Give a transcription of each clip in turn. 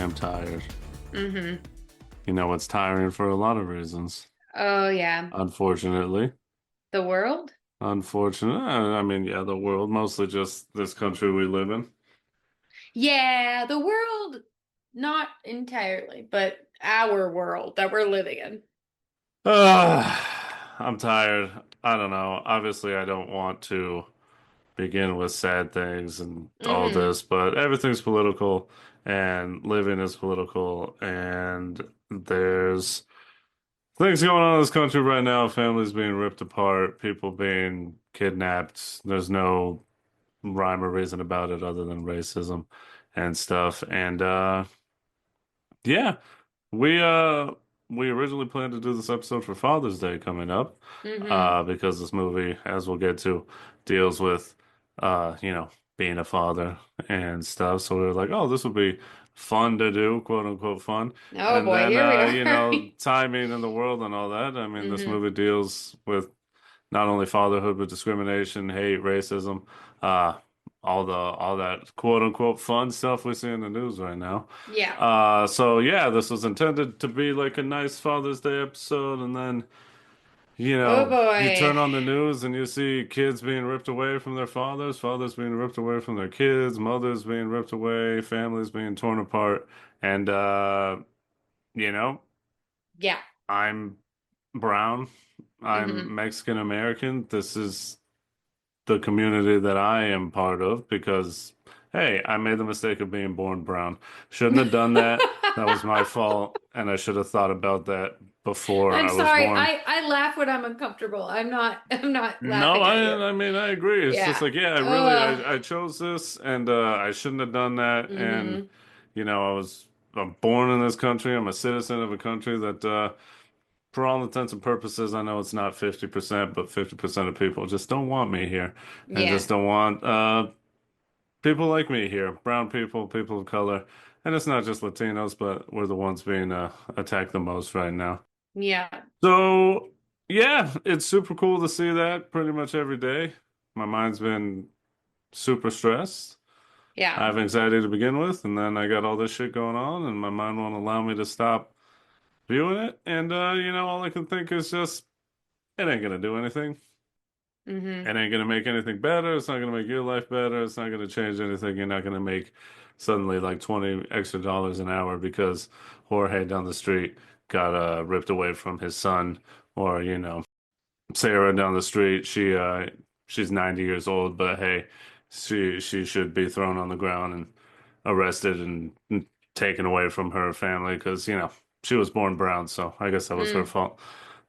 am tired. Mm-hmm. You know, it's tiring for a lot of reasons. Oh yeah. Unfortunately. The world? Unfortunately. I mean, yeah, the world, mostly just this country we live in. Yeah, the world, not entirely, but our world that we're living in. I'm tired. I don't know. Obviously, I don't want to begin with sad things and all Mm-hmm. this, but everything's political and living is political, and there's things going on in this country right now. Families being ripped apart, people being kidnapped. There's no rhyme or reason about it other than racism and stuff. And yeah, we uh we originally planned to do this episode for Father's Day coming up, Mm-hmm. because this movie, as we'll get to, deals with you know, being a father and stuff. So we were like, oh, this would be fun to do, quote unquote fun. Oh And boy, then here we you are. know, timing in the world and all that. I mean, this Mm-hmm. movie deals with not only fatherhood, but discrimination, hate, racism, uh, all that quote unquote fun stuff we see in the news right now. Yeah. So yeah, this was intended to be like a nice Father's Day episode, and then you Oh know, you boy. turn on the news and you see kids being ripped away from their fathers, fathers being ripped away from their kids, mothers being ripped away, families being torn apart, and you know, Yeah. I'm brown, Mm-hmm. I'm Mexican American. This is the community that I am part of because, hey, I made the mistake of being born brown. Shouldn't have done that. That was my fault, and I should have thought about that before I'm I was sorry. born. I laugh when I'm uncomfortable. I'm not No, laughing at you. I mean, I agree. It's just Yeah. like, yeah, Ugh. I chose this, and I shouldn't have done that. And Mm-hmm. you know, I'm born in this country. I'm a citizen of a country that, for all intents and purposes, I know it's not 50%, but 50% of people just don't want me here, and Yeah. just don't want people like me here, brown people, people of color, and it's not just Latinos, but we're the ones being attacked the most right now. Yeah. So, yeah, it's super cool to see that pretty much every day. My mind's been super stressed. I Yeah. have anxiety to begin with, and then I got all this shit going on, and my mind won't allow me to stop viewing it. And you know, all I can think is just it ain't gonna do anything. Mm-hmm. It ain't gonna make anything better. It's not gonna make your life better. It's not gonna change anything. You're not gonna make suddenly like 20 extra dollars an hour because Jorge down the street got ripped away from his son, or you know, Sarah down the street. She's 90 years old, but hey, she should be thrown on the ground and arrested and taken away from her family because you know she was born brown, so I guess that was her Mm. fault.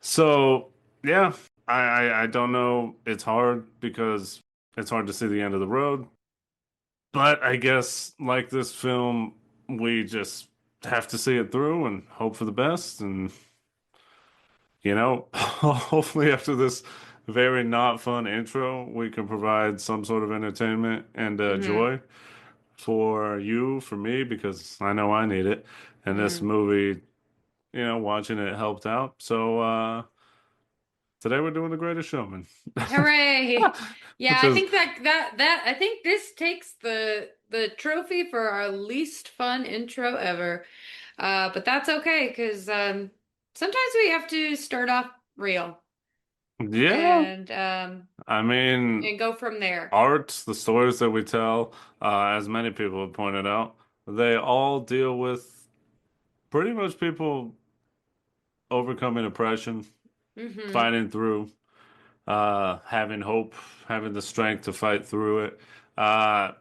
So yeah, I don't know. It's hard because it's hard to see the end of the road, but I guess like this film, we just have to see it through and hope for the best. And you know, hopefully after this very not fun intro, we can provide some sort of entertainment and Mm-hmm. joy for you, for me, because I know I need it. And this Mm. movie, you know, watching it helped out. So today we're doing The Greatest Showman, Hooray. Yeah, which I is, think that I think this takes the trophy for our least fun intro ever. But that's okay because sometimes we have to start off real yeah, and I mean, and go from there. art, the stories that we tell, as many people have pointed out, they all deal with pretty much people overcoming oppression, Mm-hmm. fighting through, having hope, having the strength to fight through it. Uh,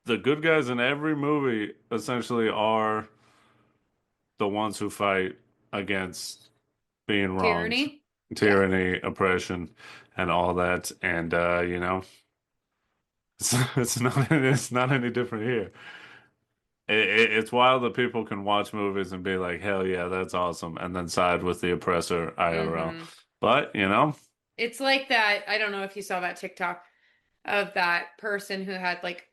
the good guys in every movie essentially are the ones who fight against being wronged, Tyranny? Yeah. tyranny, oppression, and all that. And you know, it's not any different here. It's wild that people can watch movies and be like, hell yeah, that's awesome, and then side with the oppressor IRL. Mm-hmm. But, you know, It's like that. I don't know if you saw that TikTok of that person who had like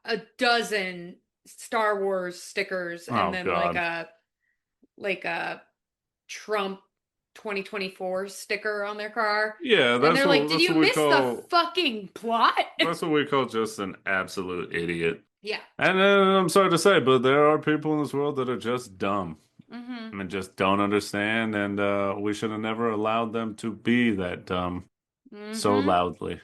a dozen Star Wars stickers and oh then God. like a Trump 2024 sticker on their car. Yeah, And they're like, "Did that's you what we miss the call fucking plot?" that's what we call just an absolute idiot. Yeah. And I'm sorry to say, but there are people in this world that are just dumb Mm-hmm. and just don't understand, and we should have never allowed them to be that dumb so Mm-hmm. loudly.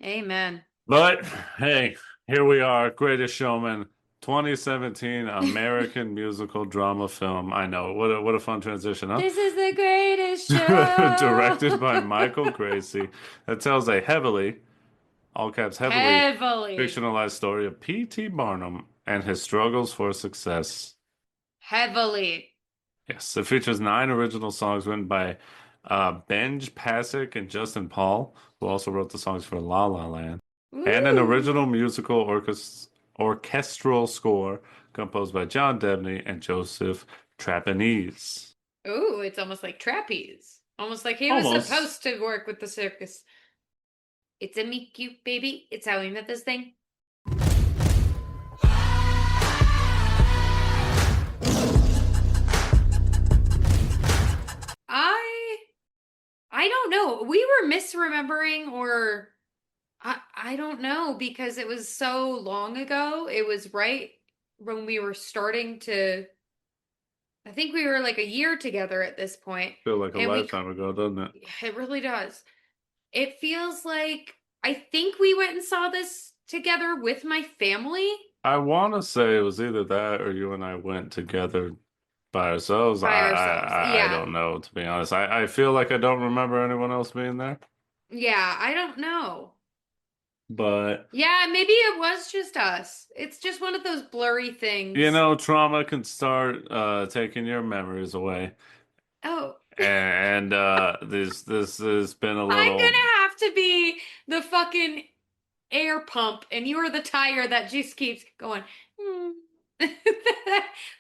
Amen. But hey, here we are, Greatest Showman, 2017 American musical drama film. I know, what a fun transition, huh? This is the greatest show. Directed by Michael Gracie, that tells a heavily, all caps heavily, Heavily. fictionalized story of P.T. Barnum and his struggles for success. Heavily. Yes, it features 9 original songs written by Benj Pasek and Justin Paul, who also wrote the songs for La La Land, and an Ooh. original musical orchestral score composed by John Debney and Joseph Trapanese. Ooh, it's almost like trapeze. Almost like he was Almost. supposed to work with the circus. It's a meet cute baby. It's how we met this thing. I I don't know. We were misremembering or I don't know because it was so long ago. It was right when we were starting to I think we were like a year together at this point, Feel like a and lifetime ago, doesn't it? it really does. It feels like I think we went and saw this together with my family I want to say it was either that or you and I went together by ourselves. by ourselves. I Yeah. don't know, to be honest. I feel like I don't remember anyone else being there, Yeah, I don't know. but Yeah, maybe it was just us. It's just one of those blurry you things. know, trauma can start taking your memories away. Oh, And this has been a I'm little, gonna have to be the fucking air pump, and you're the tire that just keeps going. "Hmm."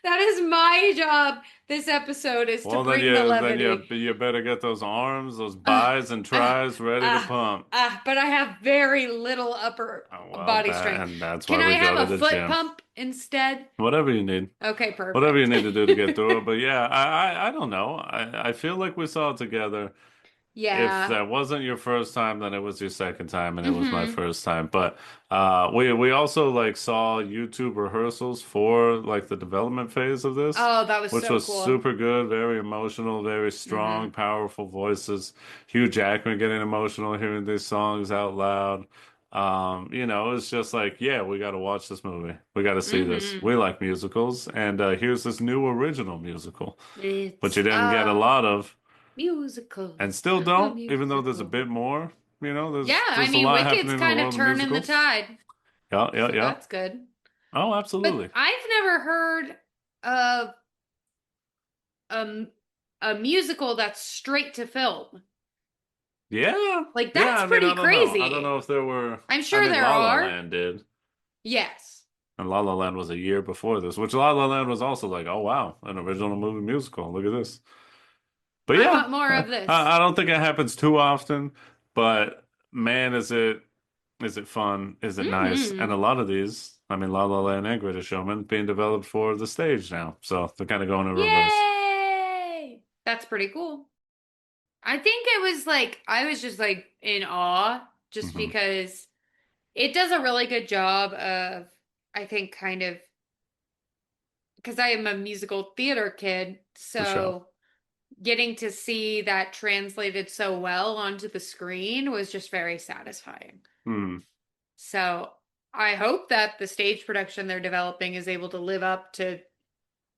That is my job this episode is to well, bring the then levity. you better get those arms, those Ah, bis and ah, tris ready to ah, pump. but I have very little upper Well, body strength. that's Can why I we go have to a the foot gym. pump instead? Whatever you need. Okay, Whatever you perfect. need to do to get through it. But yeah, I don't know. I feel like we saw it together. If Yeah. that wasn't your first time, then it was your second time, and it was my Hmm. first time. But we also like saw YouTube rehearsals for like the development phase of this, Oh, that was which so was cool. super good, very emotional, very strong, Hmm. powerful voices. Hugh Jackman getting emotional hearing these songs out loud. You know, it's just like, yeah, we got to watch this movie. We got to see this. Hmm. We like musicals, and here's this new original musical, which It's you didn't get a a lot of musical. and still A don't, even though there's a musical. bit more. You know, Yeah, I there's a mean, lot Wicked's happening in the kind of world of turning the musicals. tide, Yeah, yeah, so yeah. that's good. Oh, But absolutely. I've never heard of a, a musical that's straight to film. Yeah, Like, yeah. that's I mean, pretty I don't know. I don't crazy. know if there were. I'm I sure mean, there La La are. Land did, Yes. and La La Land was a year before this, which La La Land was also like, oh wow, an original movie musical. Look at this. But I yeah, want more of this. I don't think it happens too often. But man, is it fun? Is it nice? And a Hmm. lot of these, I mean, La La Land and Greatest Showman, being developed for the stage now, so they're kind of going in reverse. Yay! That's pretty cool. I think it was like, I was just like in awe just Hmm. because it does a really good job of, I think, kind of, because I am a musical theater kid, For sure. so getting to see that translated so well onto the screen was just very satisfying. Hmm. So I hope that the stage production they're developing is able to live up to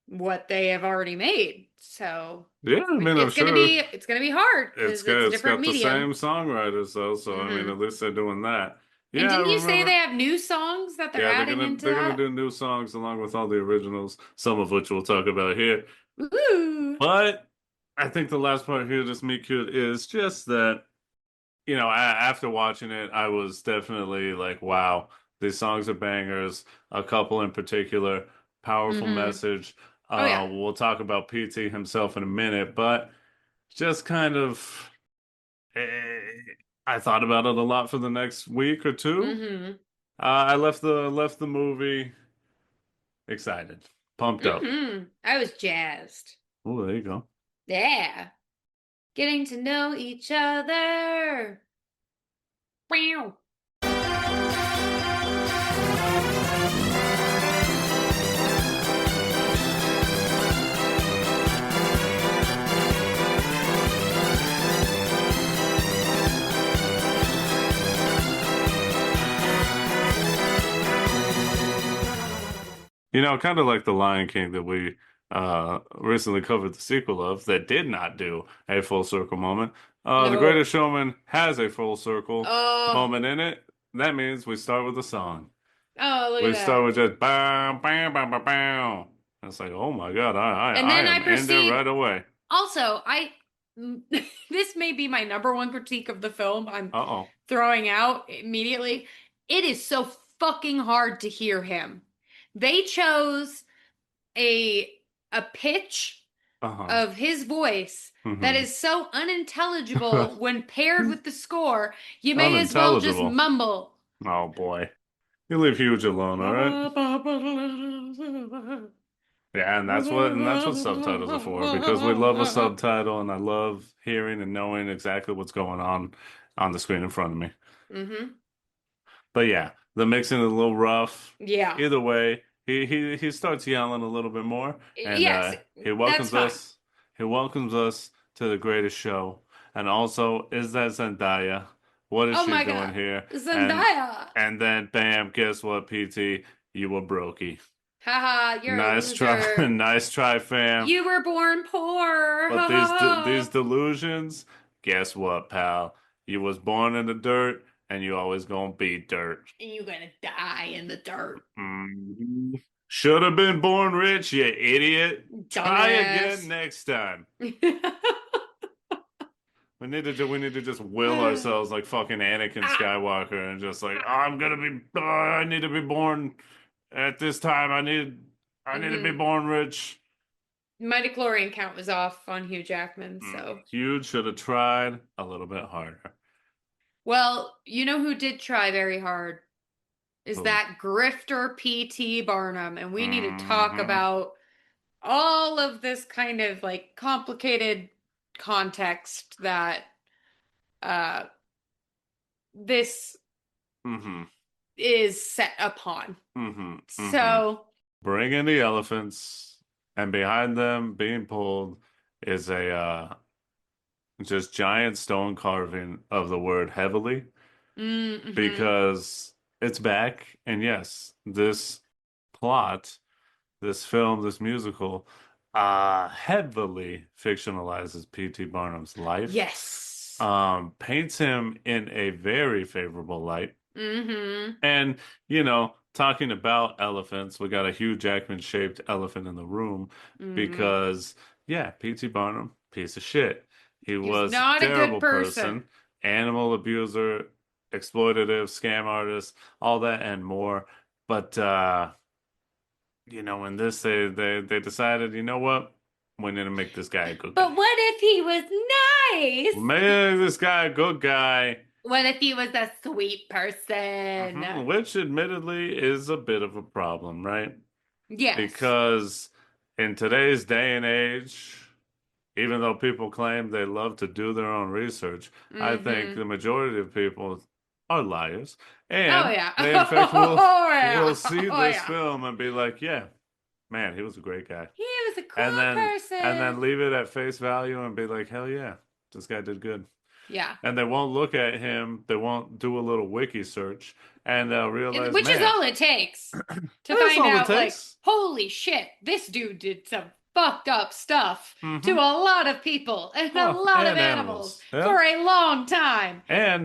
what they have already made. So Yeah, I mean, I'm it's gonna sure be it's gonna be hard because it's a it's different got the medium. same songwriters though, so I mean, Hmm. at least they're doing that. And Yeah, I didn't you say they remember. have new songs that they're Yeah, adding into they're gonna that? do new songs along with all the originals, some of which we'll talk about here. Ooh. But I think the last part here, just meet cute, is just that, you know, after watching it, I was definitely like, wow, these songs are bangers. A couple in particular, powerful Hmm. message. Oh yeah. We'll talk about PT himself in a minute, but just kind of, eh, I thought about it a lot for the next week or two. Hmm. I left the movie excited, pumped up. Hmm. I was jazzed. Oh, there you go. Yeah. Getting to know each other. Wow. Kind of like The Lion King that we recently covered the sequel of that did not do a full circle moment. The No. Greatest Showman has a full circle Oh, moment in it. That means we start with a song. oh, look at We start that. with just bow, bow, bow, bow, bow. It's like, oh my God, And I then am I in there proceed. right away. Also, I this may be my number one critique of the film. I'm Uh-oh. throwing out immediately. It is so fucking hard to hear him. They chose a a pitch Uh-huh. of his voice that Hmm. is so unintelligible when paired with the score, you may as well just Unintelligible. mumble. Oh boy. You leave Huge alone, all right? Yeah, and that's what subtitles are for, because we love a subtitle and I love hearing and knowing exactly what's going on the screen in front of me. Mm-hmm. But yeah, the mixing is a little rough. Yeah. Either way, he starts yelling a little bit more, and Yes, that's fine. he welcomes us to the greatest show. And also, is that Zendaya? What is Oh she my doing God. here? Zendaya. And then bam, guess what, PT? You were brokey. Haha, you're a Nice try, loser. nice try, fam. You were born poor. But Ha ha these ha. delusions, guess what, pal? You was born in the dirt, and you always gonna be dirt. And you're gonna die in the dirt. Hmm. Should have been born rich, you idiot. Try again Dumbass. next time. We need to just will ourselves like fucking Anakin Ah, Skywalker and just like, oh, ah. I need to be born at this time. I need to be Hmm. born rich. My DeClorean count was off on Hugh Jackman, so. Huge should have tried a little bit harder. Well, you know who did try very hard is Who? that grifter P.T. Barnum, and we need to talk Hmm. about all of this kind of like complicated context that uh this Hmm. is set upon. Hmm. Hmm. So, Bring in the elephants, and behind them being pulled is a just giant stone carving of the word heavily, mm-hmm. because it's back. And yes, this plot, this film, this musical, heavily fictionalizes P.T. Barnum's life, Yes. paints him in a very favorable light. Mm-hmm. And, talking about elephants, we got a Hugh Jackman shaped elephant in the room Mm-hmm. because, yeah, P.T. Barnum, piece of shit. He He was was a not a good terrible person. person, animal abuser, exploitative, scam artist, all that and more. But, in this, they decided, you know what? We need to make this guy a good But guy. what if he was nice? Make this guy a good guy. What if he was a sweet person? Which admittedly is a bit of a problem, right? Yes. Because in today's day and age, even though people claim they love to do their own research, I think Mm-hmm. the majority of people are liars. Oh And yeah. they in fact Oh will yeah. see Oh this yeah. film and be like, yeah, man, he was a great guy. He was a And cool then person. leave it at face value and be like, hell yeah, this guy did good. Yeah. And they won't look at him, they won't do a little wiki search, and they'll realize, Which is man, all it takes to that's find all it out, like, takes. holy shit, this dude did some fucked up stuff to Hmm. a lot of people and a Oh, lot of and animals animals. Yeah. for a long time. And,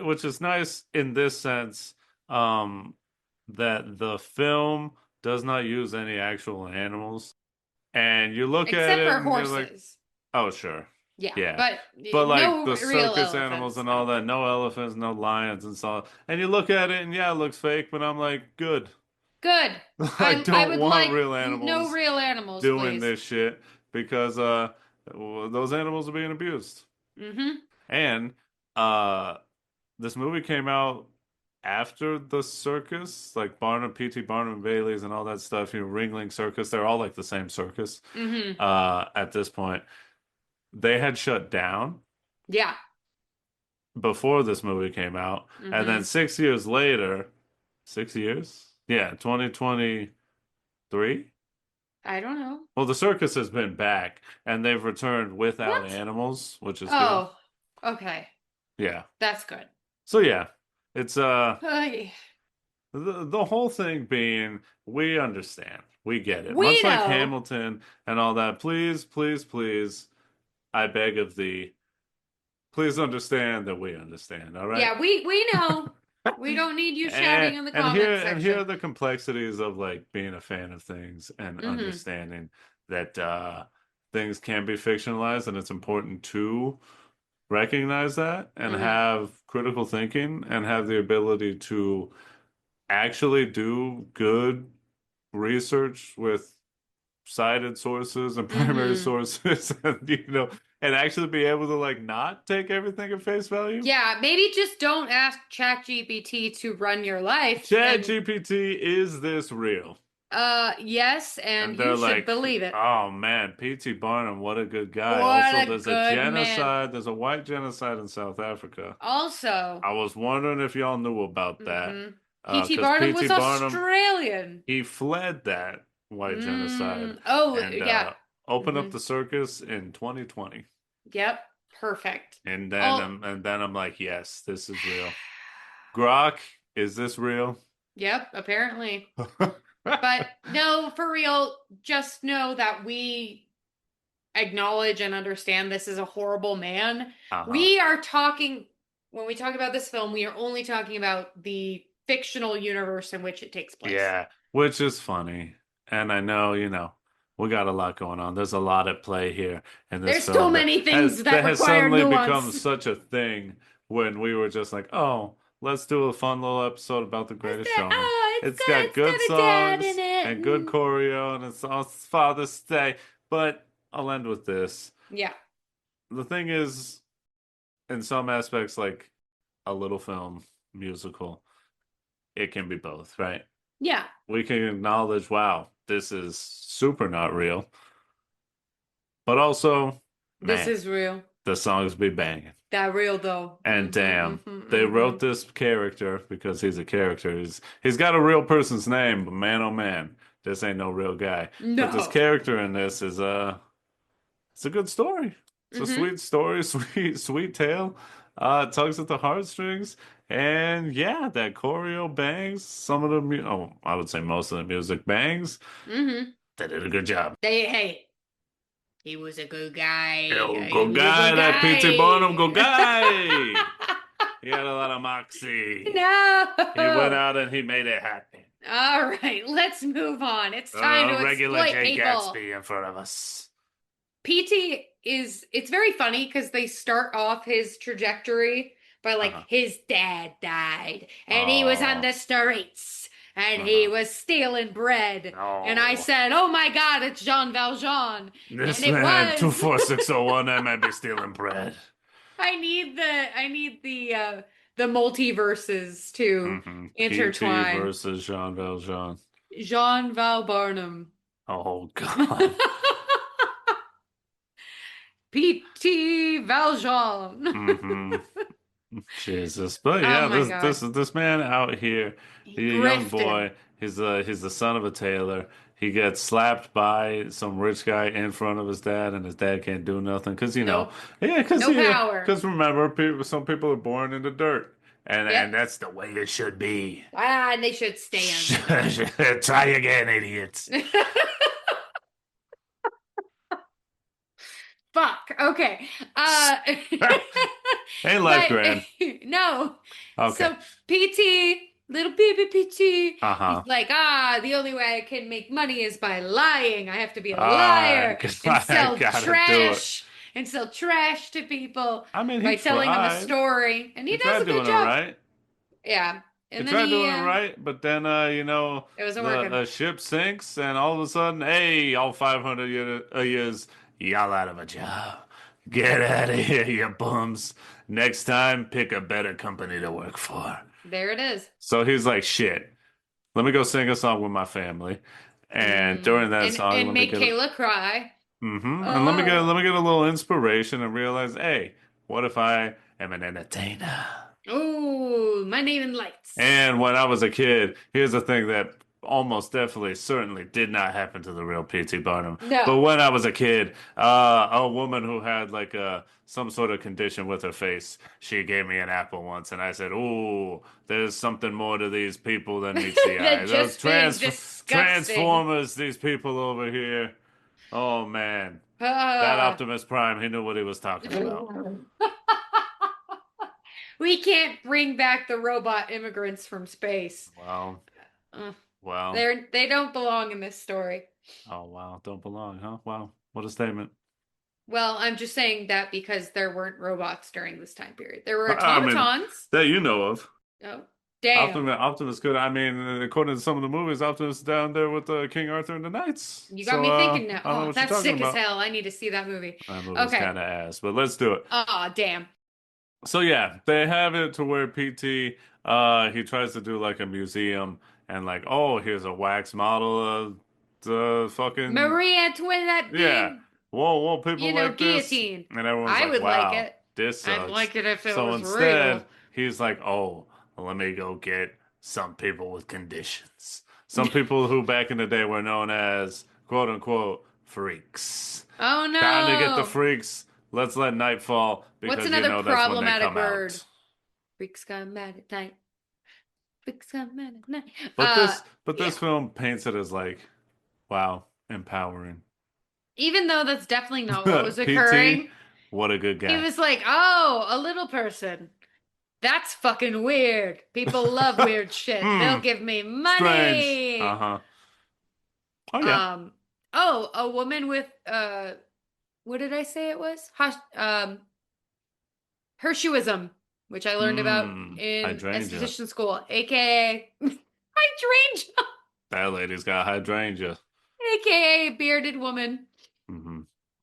which is nice in this sense, that the film does not use any actual animals. And you look at Except it for and you're like, horses. oh, sure. Yeah, Yeah. but But like no the real circus animals elephants, and I all don't that, think. no elephants, no lions and so on. And you look at it and yeah, it looks fake, but I'm like, good. Good. I I don't would want like real no animals real animals, doing please. this shit because those animals are being abused. Mm-hmm. And uh this movie came out after the circus, like Barnum, P.T. Barnum and Bailey's and all that stuff, Ringling Circus, they're all like the same circus Mm-hmm. at this point. they had shut down Yeah. before this movie came out. And then Hmm. 6 years later, 6 years? Yeah, 2023. I don't know. Well, the circus has been back and they've returned without What? animals, which is good. Oh, okay. Yeah. That's good. So yeah, it's Ay. the whole thing being we understand. We get it. Much We like know. Hamilton and all that. Please, please, please, I beg of thee, please understand that we understand, all right? Yeah, we know. We don't need you shouting in the comments And here section. are the complexities of like being a fan of things and Hmm. understanding that things can be fictionalized and it's important to recognize that and Hmm. have critical thinking and have the ability to actually do good research with cited sources and primary Hmm. sources and and actually be able to like not take everything at face value. Yeah, maybe just don't ask ChatGPT to run your life Chat and GPT, is this real? yes, and And you they're should like, believe it. oh man, P.T. Barnum, what a good guy. What Also, a there's a good man. genocide, there's a white genocide in South Africa. Also, I was wondering if y'all knew about that. P.T. Because Barnum P.T. was Barnum, Australian. he fled that white genocide Oh, and yeah. opened up Hmm. the circus in 2020. Yep. Perfect. And Oh, then I'm like, yes, this is real. Grok, is this real? yep, apparently. But no, for real, just know that we acknowledge and understand this is a horrible man. Uh-huh. We are talking, when we talk about this film, we are only talking about the fictional universe in which it takes place. Yeah, which is funny. And I know, we got a lot going on. There's a lot at play here in this There's so film many things that that has require suddenly become nuance. such a thing when we were just like, oh, let's do a fun little episode about The Greatest Showman. It's got It's good got a dad in songs it. and good choreo and it's on Father's Day. But I'll end with this. Yeah. The thing is, in some aspects, like a little film musical, it can be both, right? Yeah. We can acknowledge, wow, this is super not real. But also, This man, is real. the songs be banging. That real though. And damn, they Hmm. wrote this character because he's a character. He's got a real person's name, but man, oh man, this ain't no real guy. But this No. character in this is it's a good story. It's a Hmm. sweet story, sweet tale. It tugs at the heartstrings, and yeah, that choreo bangs. Some of the I would say most of the music bangs. Hmm. They did a good job. Hey, he was a good guy. Yo, He go was a guy, good that P.T. Barnum, go guy. guy. He had a lot of moxie. He went No. out and he made it happen. All right, let's move on. It's time to Regular exploit Jay people. Gatsby in front of us. PT it's very funny because they start off his trajectory by like Uh-huh. his dad died and he was on Oh, the streets and he uh-huh. was stealing bread. And I Oh, said, "Oh my God, it's Jean Valjean." And this it man, was. 24601, I might be stealing bread. I need the multiverses to PT intertwine. versus Jean Valjean. Jean Val Barnum. Oh, God. PT Valjean. hmm Jesus, but Oh yeah, my this God. this this man out here, He he a young grifting. boy. He's the son of a tailor. He gets slapped by some rich guy in front of his dad, and his dad can't do nothing because Nope. yeah, No power. because remember, some people are born in the dirt, Yep. and that's the way it should be. Ah, and they should stand. Try again, idiots. Fuck. Okay. Uh, Ain't life but grand? no. Okay. So PT, little baby PT, he's Uh-huh. like, the only way I can make money is by lying. I have to be a liar and I sell gotta do it. trash to people I mean, he by telling them a tried. story. And he He does tried a good doing it job. right. Yeah. He And then tried doing it right, but then it wasn't the working. ship sinks, and all of a sudden, hey, all 500 years, y'all out of a job. Get out of here, you bums. Next time, pick a better company to work for. There it is. So he's like, shit. Let me go sing a song with my family, and during that song, And let me make get Kayla cry. And let me Oh, get a little inspiration and realize, hey, what if I am an entertainer? oh, my name in lights. And when I was a kid, here's the thing that almost definitely, certainly did not happen to the real P.T. Barnum. No. But when I was a kid, a woman who had like some sort of condition with her face, she gave me an apple once, and I said, "Ooh, there's something more to these people than meets the eye. That Those just being disgusting. Transformers, these people over here. Oh man, that Uh, Optimus Prime, he knew what he was talking about." we can't bring back the robot immigrants from space. Well, Uh, well. they don't belong in this story. Oh wow, don't belong, huh? Wow, what a statement. Well, I'm just saying that because there weren't robots during this time period. There were I mean, automatons. that you know of. Oh, damn. Optimus could. I mean, according to some of the movies, Optimus is down there with King Arthur and the Knights. You got So me thinking now. I don't know Oh, what you're that's talking sick as about. hell. I need to see that movie. That movie's Okay. kind of ass, but let's do it. Oh, damn. So yeah, they have it to where PT, he tries to do like a museum and like, oh, here's a wax model of the fucking Marie Antoinette yeah. being, Won't people like this? guillotine. And everyone's I like, would like wow, it. this I'd sucks. like it if it So was instead, real. he's like, oh, let me go get some people with conditions. Some people who back in the day were known as quote unquote freaks. Oh Time to get the no. freaks. Let's let night fall What's because you another know that's when they problematic come word? out. Freaks come mad at night. Freaks come mad at night. But Yeah. this film paints it as like, wow, empowering. Even though that's definitely not what was PT, occurring, what a good he guy. was like, oh, a little person. That's fucking weird. People love weird shit. Hmm. They'll give me Strange. money. Uh-huh. Oh yeah. Um, oh, a woman with what did I say it was? Hirschuism, which I learned about in Hydrangea. esthetician school, aka hydrangea, That lady's got hydrangea. aka bearded woman. Hmm.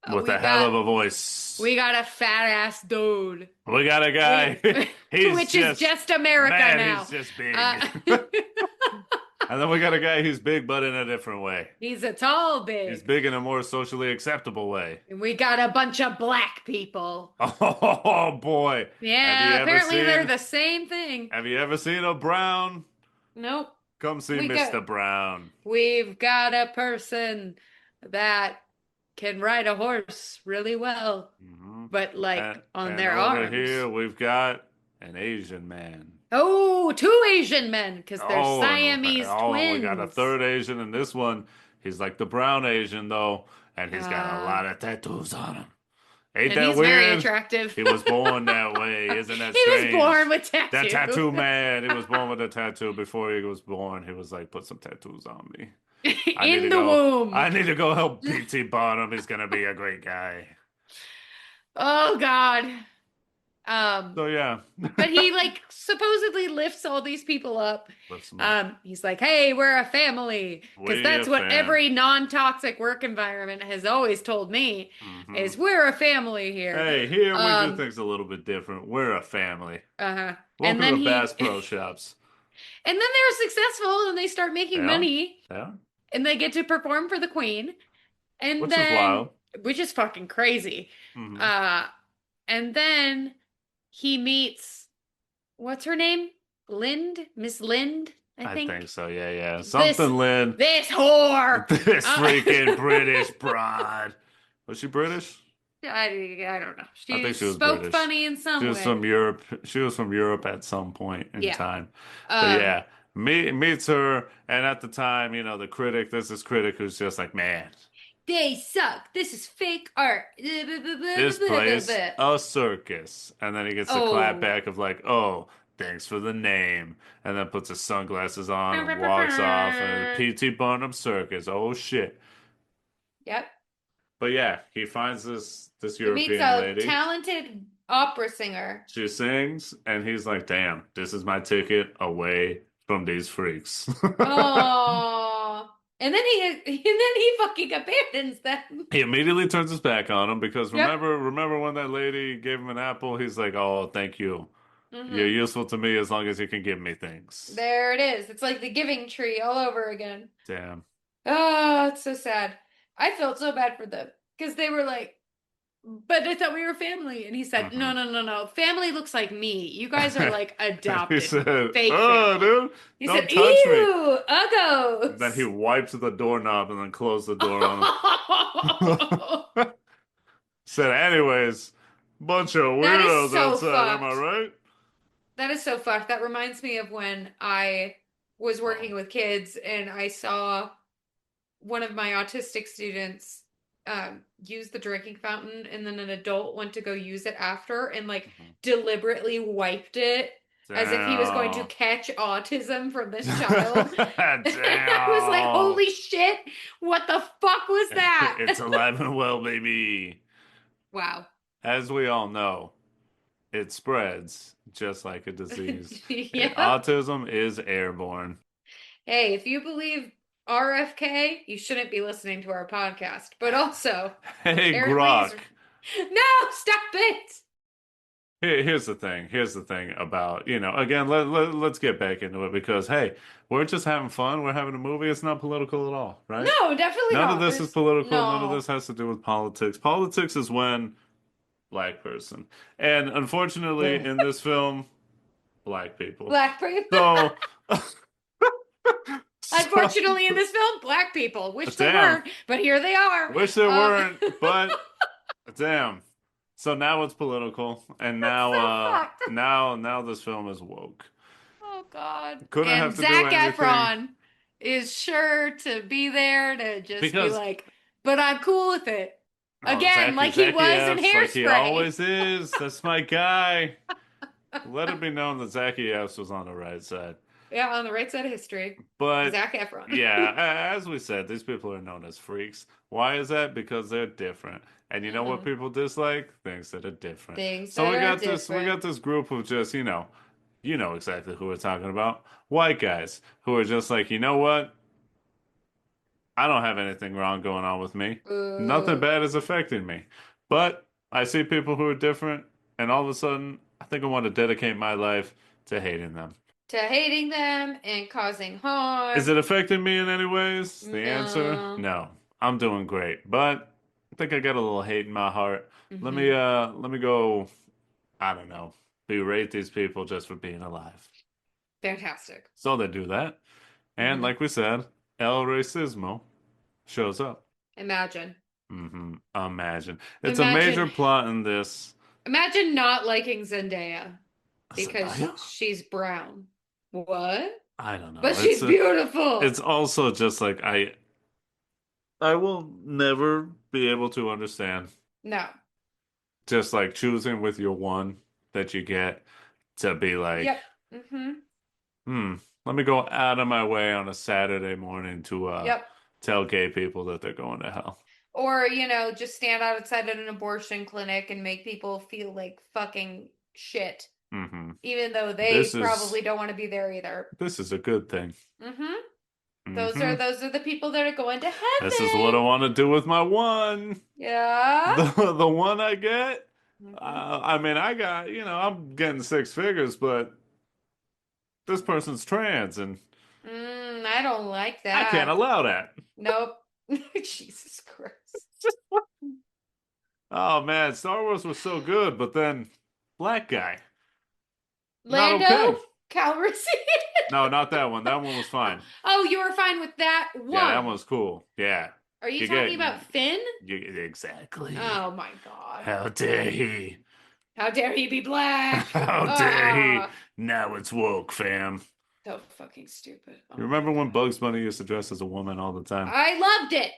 Uh, With we a hell got of a voice. we got a fat ass dude. We got a We, guy. He's which is just just America man, he's now. just Uh, big. And then we got a guy who's big but in a different way. he's a tall He's big. big in a more socially acceptable way. And we got a bunch of black people. Oh boy. Yeah, apparently they're the same thing. Have you ever seen a Brown? Nope. Come see We got Mr. Brown. we've got a person that can ride a horse really well, Hmm. but like on And their over arms. here we've got an Asian man. Oh, two Asian men because they're Siamese And we got a twins. third Asian in this one. He's like the brown Asian though, and he's got a Uh, lot of tattoos on him. Ain't and that he's very weird? attractive. He was born that way. Isn't that He was born strange? with That tattoos. tattoo man, he was born with a tattoo. Before he was born, he was like, put some tattoos on me. I need to In the go. womb. I need to go help PT Bottom. He's gonna be a great guy. Oh God. Um, So yeah, but he like supposedly lifts all these people up. lift him up. He's like, "Hey, we're a family," because We a that's what fam. every non-toxic work environment has always told me Hmm. is we're a family here. Hey, here we do Um, things a little bit different. We're a family. uh-huh. And Welcome then to Bass he Pro Shops. and then they're successful and they start They making are. money They are. and they get to perform for the queen. And Which is then wild. which is fucking crazy. Hmm. Uh and then he meets what's her name? Miss Lind, I I think think. so. Yeah, yeah. This Something, Lynn. this whore. This Uh, freaking British broad. Was she British? I don't know. I She think she was spoke British. funny in She some was from way. Europe. She was from Europe at some point in Yeah. time. But Um, yeah, meets her, and at the time, the critic. There's this critic who's just like, man, they suck. This is fake art. this place a circus, and then he gets the clap Oh. back of like, oh, thanks for the name, and then puts his sunglasses on and walks off, and P.T. Barnum Circus. Oh shit! Yep. But yeah, he finds this He meets European a lady. talented opera singer. She sings, and he's like, "Damn, this is my ticket away from these freaks." Oh. And then he fucking abandons them. He immediately turns his back on him because Yep. remember when that lady gave him an apple? He's like, "Oh, thank you. You're Hmm. useful to me as long as you can give me things." There it is. It's like the giving tree all over again. Damn. Oh, it's so sad. I felt so bad for them. because they were like, but I thought we were family. And he said, Hmm. no, no, no, no. Family looks like me. You guys are like He adopted, said, fake "Oh, family. dude, He said, don't touch me." ew, Then he uggos. wiped the doorknob and then closed the door on him. Said, anyways, bunch of That is weirdos so outside, am I fucked. right? That is so fucked. That reminds me of when I was Oh. working with kids and I saw one of my autistic students use the drinking fountain, and then an adult went to go use it after and like Mhm. deliberately wiped it as if he was going to Damn. catch autism from this child. And I was like, Damn. holy shit, what the fuck was It's that? alive and well, baby. Wow. As we all know, it spreads just like a disease. Yep. Autism is airborne. Hey, if you believe RFK, you shouldn't be listening to our podcast. But also, Hey, apparently he's Grok. no, stop it. Here's the thing. Here's the thing about, again, let's get back into it because, hey, we're just having fun. We're having a movie. It's not political at all, right? No, definitely None of not. this is There's political. None of no this has to do with politics. Politics is when black person. And unfortunately, in this film, black people. black people. So, so Unfortunately, in this film, black people. Wish they damn. weren't, but here they are. Wish there Um, weren't, but damn. So now it's political, and that's now so fucked. now this film is woke. Oh God. Couldn't And have to do Zac anything Efron is sure to be there to just be because like, but I'm cool with it. oh, Again, like he Zachy was in F's like he Hairspray. always is. That's my guy. Let it be known that Zachy F's was on the right side. Yeah, on the right side of history. But Zac Efron. yeah, as we said, these people are known as freaks. Why is that? Because they're different. And you know what Hmm. people dislike? Things that are different. Things So that we are got this we different. got this group of just, you know exactly who we're talking about. White guys who are just like, you know what? I don't have anything wrong going on with me. Nothing Ooh. bad is affecting me. But I see people who are different, and all of a sudden, I think I want to dedicate my life to hating them. To hating them and causing Is harm. it affecting me in any ways? The answer, No. no. I'm doing great, but I think I got a little hate in my heart. Hmm. Let me go, I don't know, berate these people just for being alive. Fantastic. So they do that. And Hmm. like we said, El Racismo shows up. Imagine. Imagine. It's a Imagine. major plot in this. Imagine not liking Zendaya because Zendaya? she's brown. What? I don't But know. she's It's beautiful. also just like I will never be able to understand No. just like choosing with your one that you get to be like, Yep. Hmm. hmm, let me go out of my way on a Saturday morning to Yep. tell gay people that they're going to hell. Or, just stand outside at an abortion clinic and make people feel like fucking shit, Hmm. even though This they is probably don't want to be there either. this is a good thing. Hmm. Those are Hmm. those are the people that are going to This is what I heaven. want to do with my one. Yeah. The one I get. Hmm. I mean, I'm getting six figures, but this person's trans, and I don't like I can't that. allow that. Nope. Jesus Christ. Oh man, Star Wars was so good, but then black guy, not okay. Lando Calrissian. No, not that one. That one was fine. Oh, you were fine with that Yeah, that one one. was cool. Yeah, Are you you talking get about Finn? exactly. Oh my God. How dare he? How dare he be black? How dare he? Ah, Now it's woke, fam. so fucking stupid. You Oh my remember when God. Bugs Bunny used to dress as a woman all the time? I loved it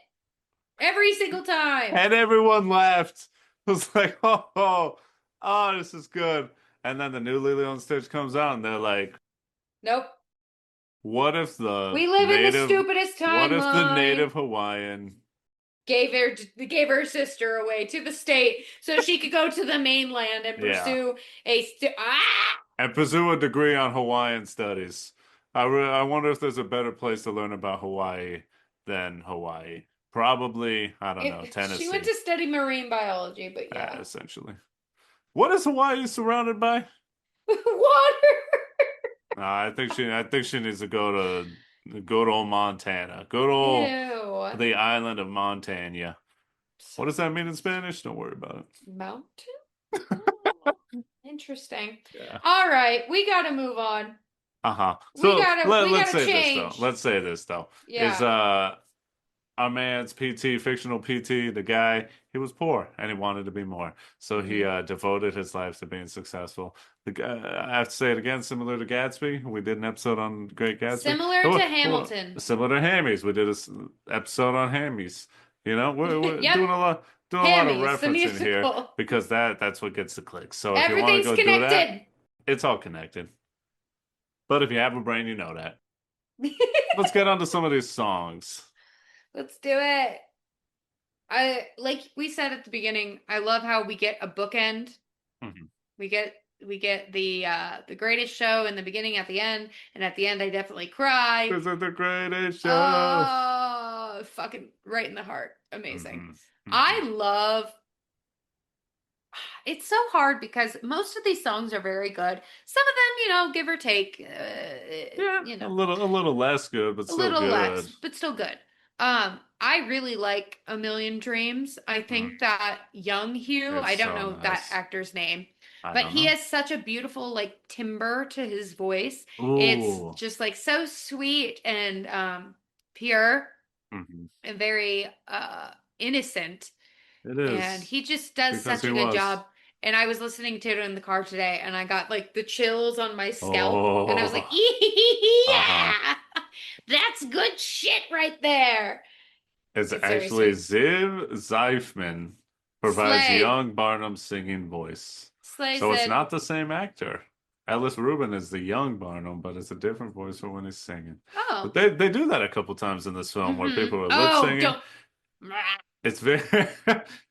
every single time. And everyone laughed. It was like, this is good. And then the new Lilo and Stitch comes out, and they're like, Nope. what if the We live in the native, stupidest what if the timeline. native Hawaiian, Gave her sister away to the state so she could go to the mainland and yeah, pursue a. and pursue a degree on Hawaiian studies? I wonder if there's a better place to learn about Hawaii than Hawaii. Probably, I don't know, She went Tennessee, to study marine biology, but yeah. essentially. What is Hawaii surrounded by? Water. I think she needs to go to good old Montana. Good old Ew. the island of Montana. So What does that mean in Spanish? Don't worry about mountain? Oh, interesting. it. All right, we gotta move on. Uh-huh. We So gotta we let's gotta say this though. change. Let's say this though. Is Yeah. our man's PT, fictional PT, the guy, he was poor and he wanted to be more. So he Hmm. devoted his life to being successful. The guy, I have to say it again, similar to Gatsby. We did an episode on Great Gatsby. Similar to Hamilton. Similar to Hammies. We did a episode on Hammies. You know, we're Yep. doing a lot of Hammies, the referencing here musical. because that's what gets the clicks. So if you want to Everything's go do that, connected. it's all connected. But if you have a brain, you know that. Let's get on to some of these songs. Let's do it. I like we said at the beginning, I love how we get a bookend. Mhm. We get the greatest show in the beginning at the end, and at the end I definitely cry. This is the greatest show. Oh, fucking right in the heart. Amazing. Hmm. I Hmm. love it's so hard because most of these songs are very good. Some of them, give or take, Yeah, a little less good, but a still little good. less, but still good. I really like A Million Dreams. I Mm. think that young Hugh, It's I don't so know that nice. actor's name, I but don't he know. has such a beautiful like timbre to his voice. It's Ooh. just like so sweet and pure Hmm. and very innocent. It And is he just does because such he a good was. job. And I was listening to it in the car today and I got like the chills on my scalp and I was like, Oh, uh-huh. yeah, that's good shit right there. It's It's very actually sweet. Ziv Zeifman provides Slay. young Barnum's singing voice. Slay So it's said, not the same actor. Ellis Rubin is the young Barnum, but it's a different voice for when he's singing. But oh, they do that a couple times in this film where mm-hmm. people are lip Oh, singing. don't. It's very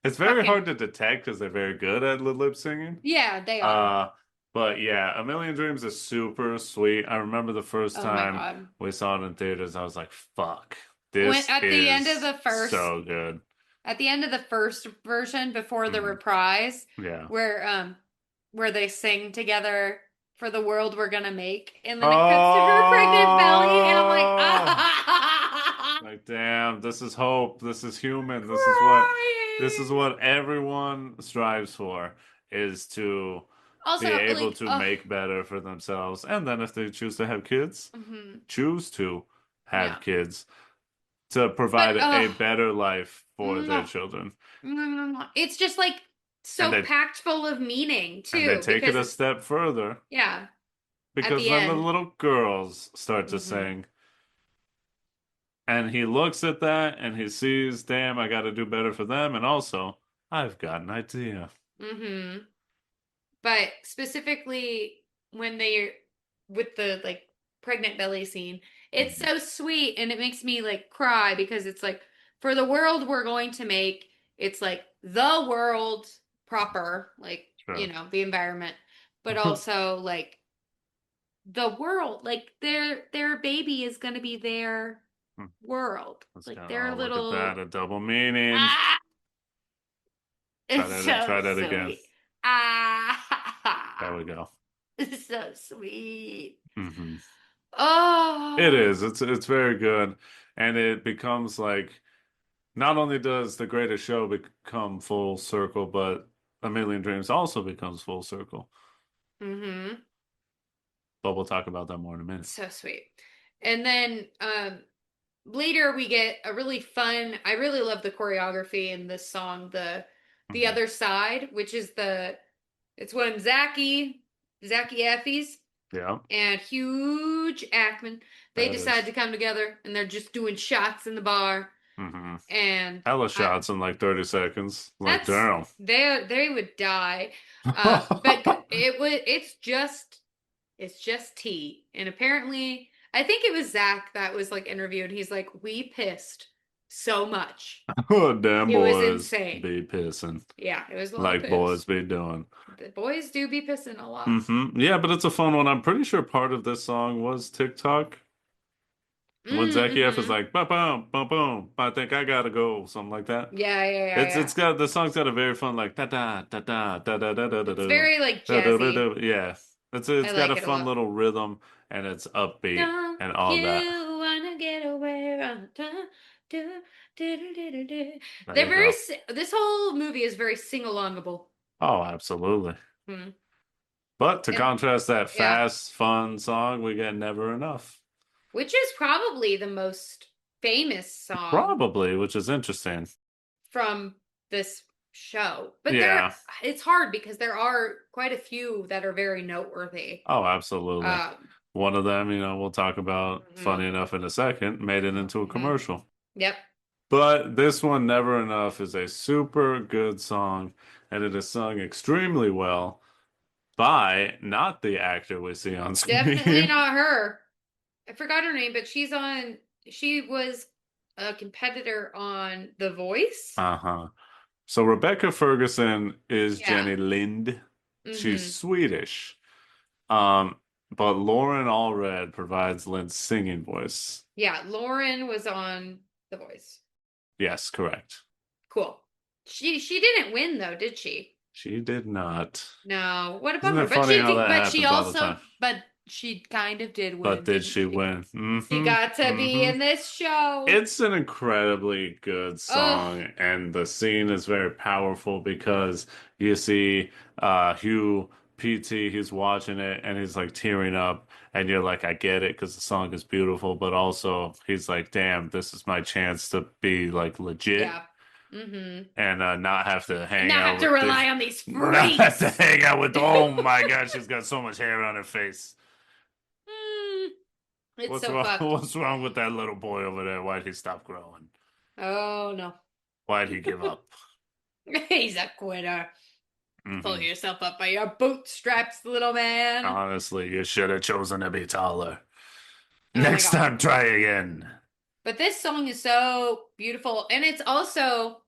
it's very Fucking. hard to detect because they're very good at lip singing. Yeah, they are. Uh, but yeah, A Million Dreams is super sweet. I remember the first Oh my time God. we saw it in theaters, I was like, "Fuck, When this is so good." at the end of the first version before the Mhm. reprise, Yeah. where they sing together for the world we're gonna make, and then it cuts to her pregnant belly, and I'm like, Oh, ah, like damn, this is hope. This is human. This is crying. what everyone strives for is to be Also, able like, to make better for themselves. And then if they choose to have kids, mhm, choose to have yeah, kids to but provide a better life for their mwah, children. it's just like And so they packed full of meaning and they too, take it because a it's step further yeah, at because the then the end. little girls start to Hmm. sing. And he looks at that and he sees, damn, I got to do better for them. And also, I've got an idea. Hmm. But specifically when they with the like pregnant belly scene, it's Mhm. so sweet and it makes me like cry because it's like for the world we're going to make, it's like the world proper, like, Sure. the environment, but also like the world, like their baby is going to be their world, Let's like go. their Oh, look at that. little A double meaning. ah, it's Try so that again. sweet. Ah. There we go. It's so sweet. Hmm. It Oh. is. It's very good. And it becomes like not only does the greatest show become full circle, but A Million Dreams also becomes full circle. Mm-hmm. But we'll talk about that more in a minute. So sweet. And then later we get a really fun, I really love the choreography in this song, the Mhm. other side, which is it's when Zachy Effie's Yeah, and Huge Ackman, they that decide is. to come together and they're just doing shots in the bar. Hmm. And Hella I, shots in like 30 seconds. Like, that's damn. they would die. But it's just tea. And apparently, I think it was Zach that was like interviewed. He's like, we pissed so much. Damn It was boys insane. be pissing Yeah, it was a lot of like boys piss. be doing. The boys do be pissing a lot. Yeah, but it's a fun one. I'm pretty sure part of this song was TikTok. When Zachy F is Mm-hmm. like, "Bum bum bum bum," I think I gotta go, something like that. Yeah, yeah, yeah, It's yeah. got the song's got a very fun like da da da da da da da da da It's da very like da da da jazzy. da. Yeah, I it's got a like it a fun lot. little rhythm and it's upbeat Don't and all that. you wanna get away Dun, dun, dun, dun, dun, dun, dun. There They're you go. this whole movie is very sing-alongable. Oh, absolutely. Hmm. But to And contrast that yeah, fast, fun song, we get Never Enough. which is probably the most famous song Probably, which is interesting. from this show. But Yeah. it's hard because there are quite a few that are very noteworthy. Oh, absolutely. Um, One of them, we'll talk about, mhm, funny enough, in a second, made it into a mhm. commercial. Yep. But this one, Never Enough, is a super good song, and it is sung extremely well by not the actor we see on Definitely screen. not her. I forgot her name, but she was a competitor on The Voice. Uh-huh. So Rebecca Ferguson is Yeah. Jenny Lind. She's Hmm. Swedish. Um, but Lauren Allred provides Lind's singing voice. Yeah, Lauren was on The Voice. Yes, correct. Cool. She didn't win though, did she? She did not. No. What a Isn't bummer. it funny how that But she happens all the time? also but she kind of did But win, did didn't she she? win? She Mm-hmm. got to be Mm-hmm. in this show. It's an incredibly good Oh, song, and the scene is very powerful because you see Hugh PT, he's watching it and he's like tearing up, and you're like, I get it because the song is beautiful, but also he's like, damn, this is my chance to be like legit yeah. Mm-hmm. and not have to And hang not out have to with the rely on these not have to freaks. hang out with, oh my God, she's got so much hair on her face. Mm, it's What's so wrong? fucked. What's wrong with that little boy over there? Why'd he stop growing? Oh no. Why'd he give up? He's a quitter. Pull Hmm. yourself up by your bootstraps, little man. Honestly, you should have chosen to be taller. Oh my Next God. time, try again. But this song is so beautiful. And it's also,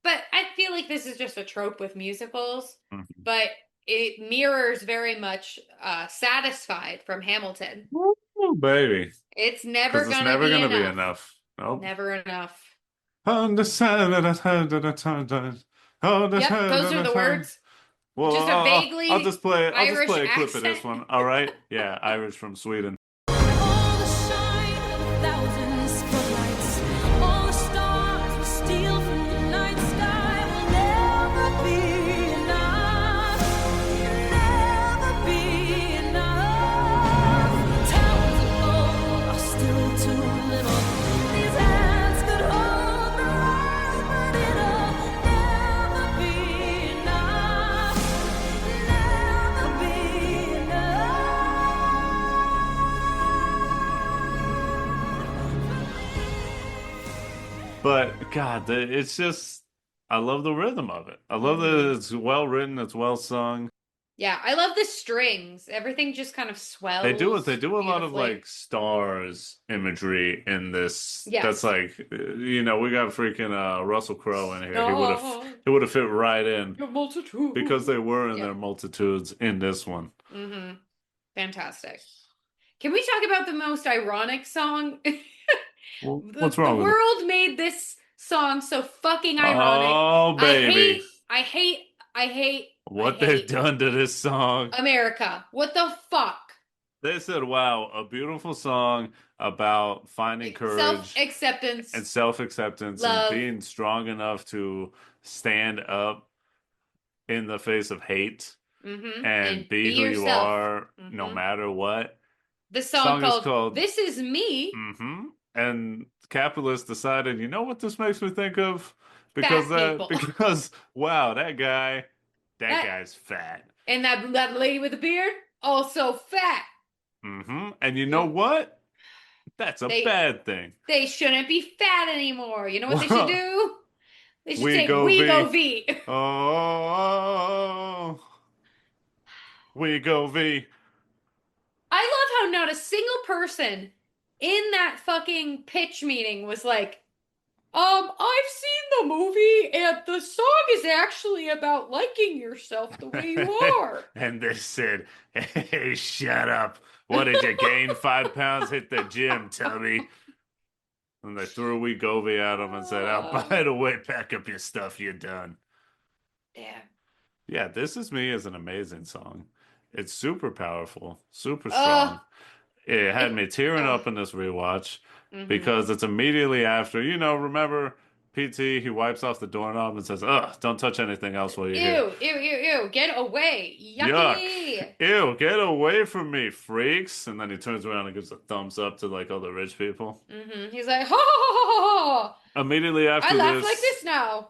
but I feel like this is just a trope with musicals, Mhm. but it mirrors very much Satisfied from Hamilton. Ooh, baby. It's never Because it's gonna never be going to be enough. enough. Nope. Never enough. Understand that I had that I tried that. Yep, Understand those that are I the tried. words. Well, Just a I'll vaguely just play. I'll just Irish play a clip of accent. this one. All right? Yeah, Irish from Sweden. All the shine of a thousand spotlights, all the stars we steal from the night sky will never be enough, never be enough. Towers of gold are still too little. These hands could hold the light, but it'll never be enough, never be enough. But God, it's just, I love the rhythm of it. I love that Hmm. it's well written, it's well sung. Yeah, I love the strings. Everything just kind of They do it. They swells do a lot of beautifully. like stars imagery in this. That's Yes. like, we got freaking Russell Crowe in here. Star, He would have fit right in your multitude. because they were in Yeah. their multitudes in this one. Hmm. Fantastic. Can we talk about the most ironic song? Well, what's The wrong with it? world made this song so fucking ironic. Oh, I baby. hate, I hate, I hate, I What they've hate done to this song. America. What the fuck? They said, wow, a beautiful song about finding courage and Self-acceptance, self-acceptance and love, being strong enough to stand up in the face of hate and and be be who you yourself. are no Hmm. matter what. The song Song is called called This Is Me, And capitalists decided, you know what this makes me think of? Fat People. Because wow, that That guy's fat. and that lady with the beard, also fat. And you know Mm. what? That's a They bad thing. they shouldn't be fat anymore. You know what they should Well, do? They should we say go We Go V. V. Oh, we go V. I love how not a single person in that fucking pitch meeting was like, I've seen the movie and the song is actually about liking yourself the way you are. And they said, hey, shut up. What did you gain 5 pounds? Hit the gym, Tubby. And they threw a Wegovy at him and said, oh, by the way, pack up your stuff. You're done. Damn. Yeah, This Is Me is an amazing song. It's super powerful, super strong. Oh, It had it, me tearing oh, up in this rewatch. because it's immediately after, remember PT, he wipes off the doorknob and says, "Ugh, don't touch anything else while you're here." Ew, ew, ew, ew. Get away. Yuck. Yucky. Ew, get away from me, freaks. And then he turns around and gives a thumbs up to like all the rich people. He's like, ho, ho, ho, ho, ho. Immediately I after laugh like this, this now.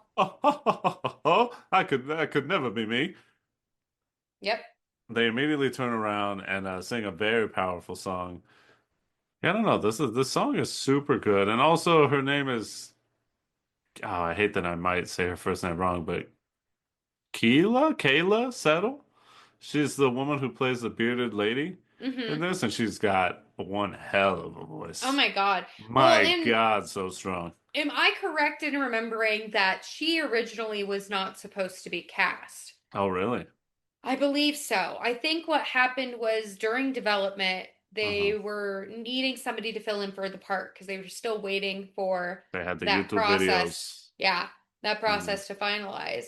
that could never be me. Yep. They immediately turn around and sing a very powerful song. Yeah, I don't know. This song is super good, and also her name is. Oh, I hate that I might say her first name wrong, but Kayla Settle. She's the woman who plays the bearded lady in this, and she's got one hell of a Oh voice. my God. Well, My God, so strong. am I correct in remembering that she originally was not supposed to be cast? Oh, really? I believe so. I think what happened was during development, Uh-huh. they were needing somebody to fill in for the part because they were still waiting for They had the that YouTube process. videos. Yeah, that Mhm. process to finalize.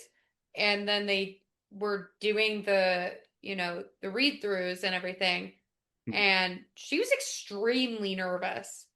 And then they were doing the read-throughs and everything. And she was extremely nervous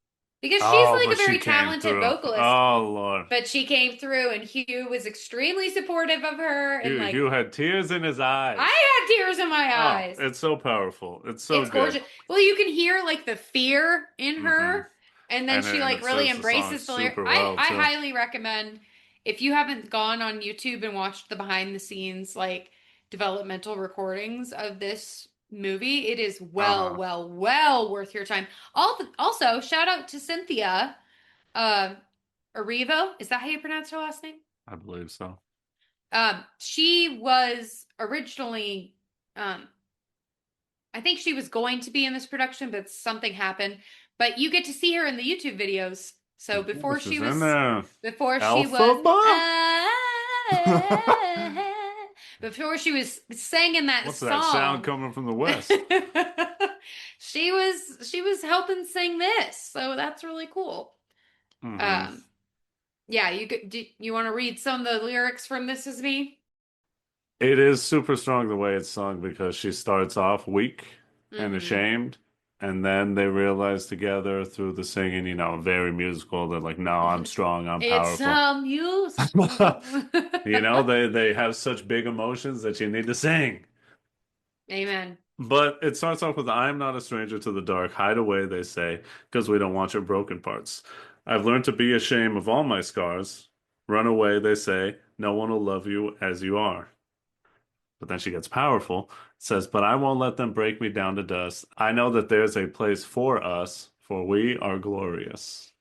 because she's Oh, like but a she very came talented through. vocalist. Oh, Lord. But she came through, and Hugh was extremely supportive of her. And like, Hugh had tears in his I eyes. had tears in my Oh, eyes. it's so powerful. It's so It's good. gorgeous. Well, you can hear like the fear in hmm her, and then And she it, and like it really serves the song embraces the lyric. super I well I too. highly recommend if you haven't gone on YouTube and watched the behind the scenes like developmental recordings of this movie, it is well, Uh-huh. well, well worth your time. Also, shout out to Cynthia uh Erivo. Is that how you pronounce her last name? I believe so. She was originally I think she was going to be in this production, but something happened. But you get to see her in the YouTube videos. So Yeah, she's in there. before she was Alphaba? before she was singing that What's that sound song, coming from the west? she was helping sing this. So that's really cool. hmm Um, yeah, you want to read some of the lyrics from This Is Me? It is super strong the way it's sung because she starts off weak and Mm-hmm. ashamed, and then they realize together through the singing, very musical. They're like, "No, I'm strong, I'm It's powerful." a musical. They have such big emotions that you need to sing. Amen. But it starts off with, "I'm not a stranger to the dark. Hide away," they say, because we don't want your broken parts. "I've learned to be ashamed of all my scars. Run away," they say. "No one will love you as you are." But then she gets powerful. Says, "But I won't let them break me down to dust. I know that there's a place for us, for we are glorious.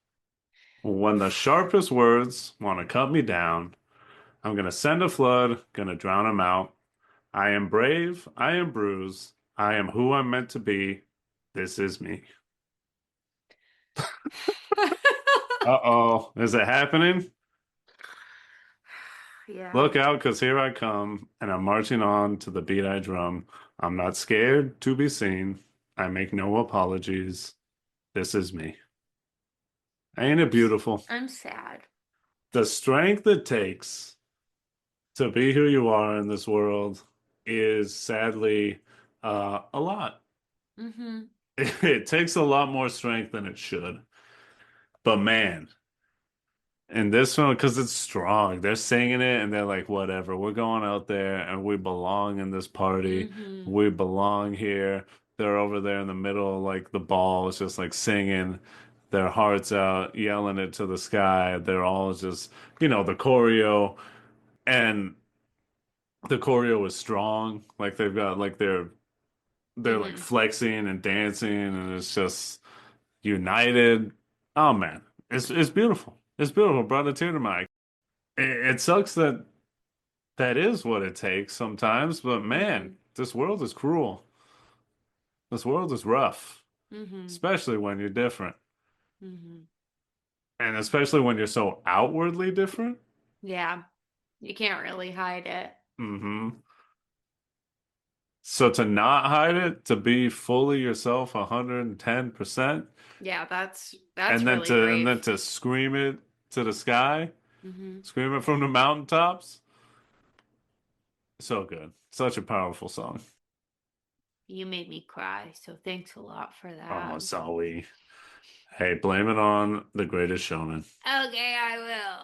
When the sharpest words want to cut me down, I'm gonna send a flood, gonna drown 'em out. I am brave, I am bruised, I am who I'm meant to be. This is me." Uh-oh, is it happening? Yeah. Look out, 'cause here I come, and I'm marching on to the beat I drum. I'm not scared to be seen. I make no apologies. This is me. Ain't it beautiful? I'm sad. The strength it takes to be who you are in this world is sadly a lot. Mm-hmm. It takes a lot more strength than it should. But man, in this one, because it's strong, they're singing it and they're like, whatever, we're going out there and we belong in this party. Mm-hmm. We belong here. They're over there in the middle, like the ball is just like singing their hearts out, yelling it to the sky. They're all just, the choreo. And the choreo is strong. Like they've got like they're like Mm-hmm. flexing and dancing and it's just united. Oh man, it's beautiful. It's beautiful. Brought a tear to my eye. It sucks that that is what it takes sometimes, but Mm-hmm. man, this world is cruel. This world is rough, Mm-hmm. especially when you're different. Mm-hmm. And especially when you're so outwardly different. Yeah. You can't really hide it. hmm So to not hide it, to be fully yourself 110%, Yeah, that's and then really to brave. scream it to the sky, Mm-hmm. scream it from the mountaintops. So good. Such a powerful song. You made me cry, so thanks a lot for Oh, that. Zoe. Hey, blame it on the greatest showman. Okay, I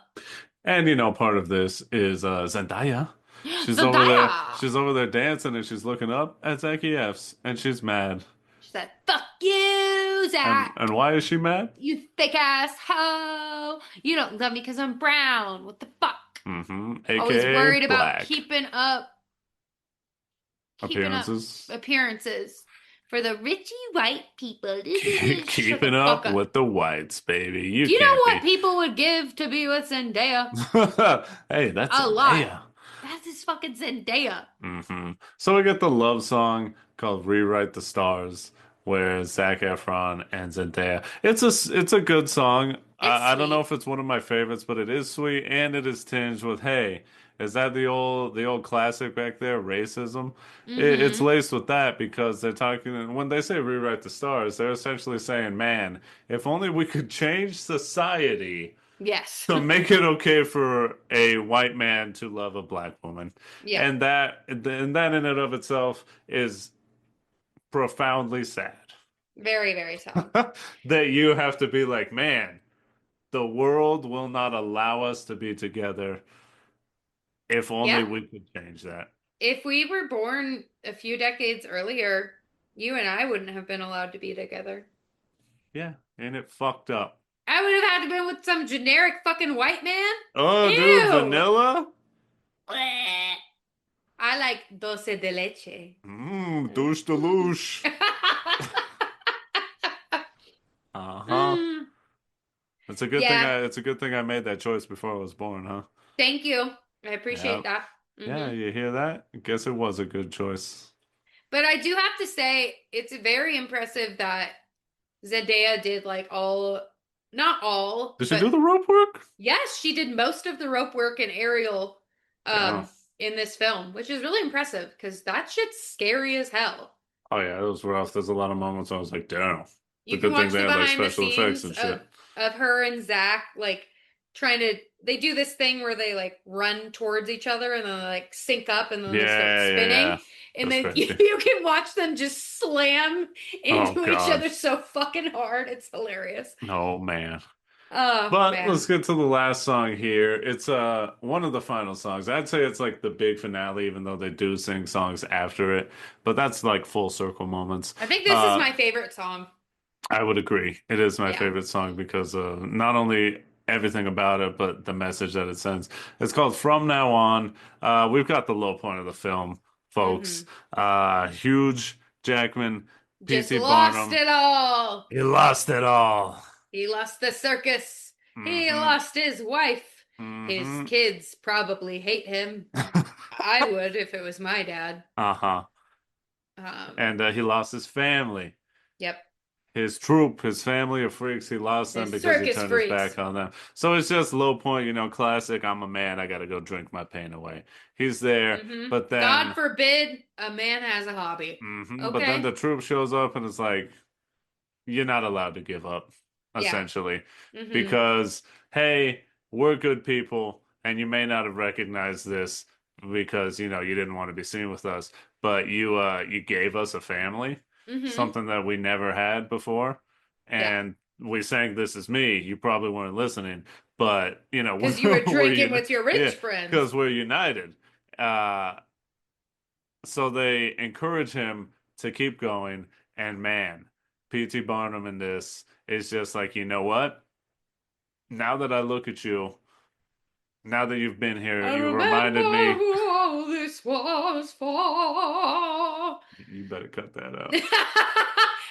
And part of this is Zendaya. will. She's over there. Zendaya. She's over there dancing, and she's looking up at Zachy F's, and she's mad. She said, "Fuck you, And Zach. why is she mad? You thick ass hoe. You don't love me because I'm brown. What the fuck? Always AKA worried about black keeping up appearances. appearances for the richy white people. Shut Keeping the up fuck with the whites, baby. You Do you know can't what people would give to be with Zendaya? Hey, that's A lot. Zendaya. That's his fucking Zendaya. So we get the love song called "Rewrite the Stars," where Zac Efron and Zendaya. It's a good song. I don't know sweet. if it's one of my favorites, but it is sweet and it is tinged with, hey, is that the old classic back there, racism? It's Mm-hmm. laced with that because they're talking when they say "Rewrite the Stars," they're essentially saying, man, if only we could change society Yes. to make it okay for a white man to love a black woman. Yeah. And that in and of itself is profoundly sad. Very, very sad. That you have to be like, man, the world will not allow us to be together. If only Yeah. we could change that. If we were born a few decades earlier, you and I wouldn't have been allowed to be together. Yeah, and it fucked up. I would have had to been with some generic fucking white man. Oh, Ew. dude, vanilla? Bleh. I like dulce de leche. Douche de louche. Uh-huh. Mm. It's a good Yeah. it's a good thing I made that choice before I was born, huh? Thank you. I appreciate Yep. that. Yeah, Mhm. you hear that? I guess it was a good choice. But I do have to say, it's very impressive that Zendaya did like not all, Did she but do the rope work? yes, she did most of the rope work and aerial Yeah. in this film, which is really impressive because that shit's scary as hell. Oh yeah, it was rough. There's a lot of moments I was like, damn. It's a You can good thing watch they the had like behind the special effects scenes and shit. of her and Zach like they do this thing where they like run towards each other and then they like sync up and then they start Yeah, spinning. yeah. And That's then crazy. you can watch them just slam into each God. other so fucking hard. It's hilarious. Oh man. Oh But man. let's get to the last song here. It's one of the final songs. I'd say it's like the big finale, even though they do sing songs after it. But that's like full circle moments. I think this is my favorite song. I would agree. It is my Yeah. favorite song because not only everything about it, but the message that it sends. It's called From Now On. We've got the low point of the film, folks. Hugh Jackman, Just P.T. lost Barnum. it all. He lost it all. He lost the circus. He Mhm. lost his wife. His Mhm. kids probably hate him. I would if it was my dad. Uh-huh. And he lost his family. Yep. His troop, his family of freaks, he lost them His because he circus turned freaks. his back on them. So it's just low point, classic, I'm a man, I gotta go drink my pain away. He's there, but then... God forbid a man has a hobby. But Okay. then the troop shows up and it's like, you're not allowed to give up, Yeah. essentially. Because, hey, we're good people, and you may not have recognized this because, you didn't want to be seen with us, but you gave us a family. Something that we never had before, and we sang "This Is Me." You probably weren't listening, but because you were drinking with your rich friends. Because we're united. So they encourage him to keep going, and man, P.T. Barnum in this is just like, you know what? Now that I look at you, now that you've been here, you reminded me. Who all this was for. You better cut that out.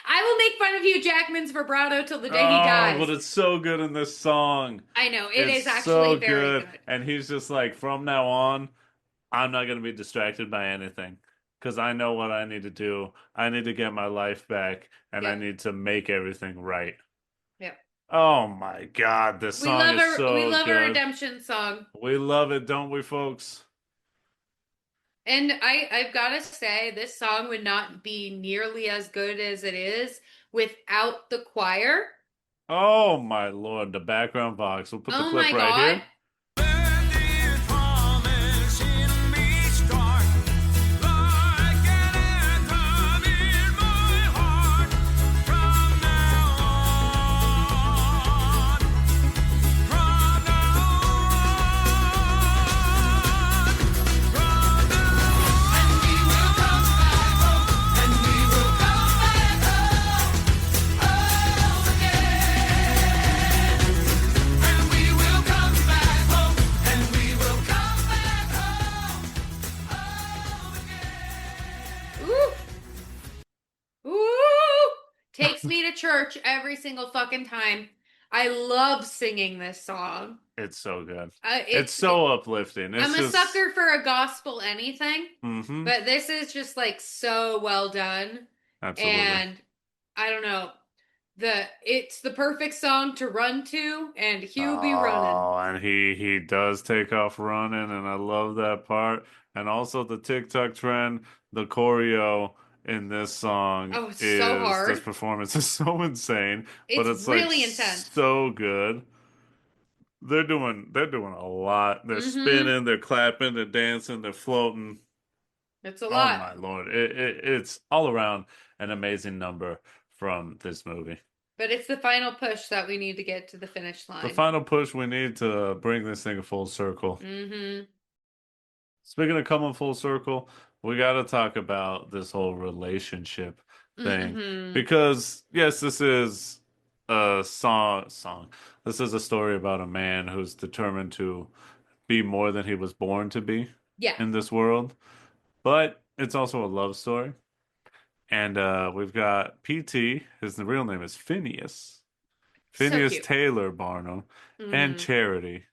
I will make fun of Hugh Jackman's vibrato till the day he dies. But it's so good in this song. I know, it is It's actually so very good. And he's just like, from now on, I'm not going to be distracted by anything because I know what I need to do. I need to get my life back and I need to make everything right. Yep. Oh my God, this song is so we love good. a redemption song. We love it, don't we, folks? And I've got to say, this song would not be nearly as good as it is without the choir. Oh my Lord, the background box. We'll put the clip right God. here. church every single fucking time. I love singing this song. It's so good. Uh, It's it's so uplifting. I'm It's a just, sucker for a gospel anything, mm-hmm, but this is just like so well done. absolutely. And I don't know, it's the perfect song to run to, and Hugh be running. Oh, and he does take off running, and I love that part. And also the TikTok trend, the choreo in this song Oh, it's so is this hard. performance is so insane, but It's it's like really intense. so good. They're doing a lot. They're Mm-hmm. spinning, they're clapping, they're dancing, they're floating. It's a Oh lot. my Lord. It's all around an amazing number from this movie. But it's the final push that we need to get to the finish The line. final push we need to bring this thing full circle. Mm-hmm. Speaking of coming full circle, we got to talk about this whole relationship thing Mm-hmm. because yes, this is a song. This is a story about a man who's determined to be more than he was born to be Yeah. in this world, but it's also a love story. And we've got PT, his real name is Phineas. So Phineas cute. Taylor Barnum, and Mm-hmm. Charity,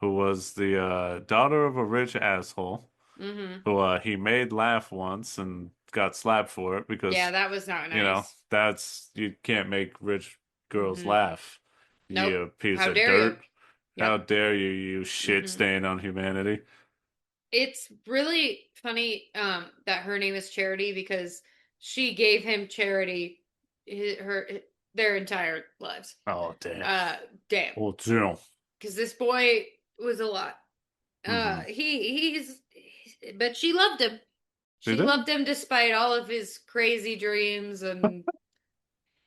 who was the daughter of a rich asshole Mm-hmm. who he made laugh once and got slapped for it Yeah, because, that was not you know, nice. that's you can't make rich girls Mm-hmm. laugh. Nope. You piece How of dare you? dirt. Yep. How dare you, you shit Mm-hmm. stain on humanity. It's really funny that her name is Charity because she gave him charity her their entire lives. Oh, damn. Uh, damn. Oh, damn. Because this boy was a lot. Mm-hmm. But she loved him. She She did? loved him despite all of his crazy dreams, and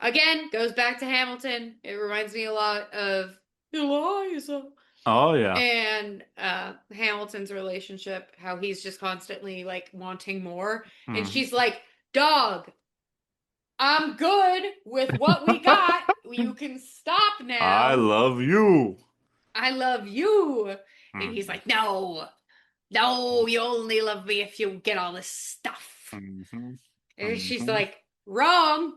again goes back to Hamilton. It reminds me a lot of Eliza Oh, yeah. and Hamilton's relationship, how he's just constantly like wanting more, and Mm-hmm. she's like, "Dog, I'm good with what we got. You can stop I now. love you. I love you." And he's Mm-hmm. like, "No, no, you only love me if you get all this stuff." Mm-hmm. And she's Mm-hmm. like, "Wrong,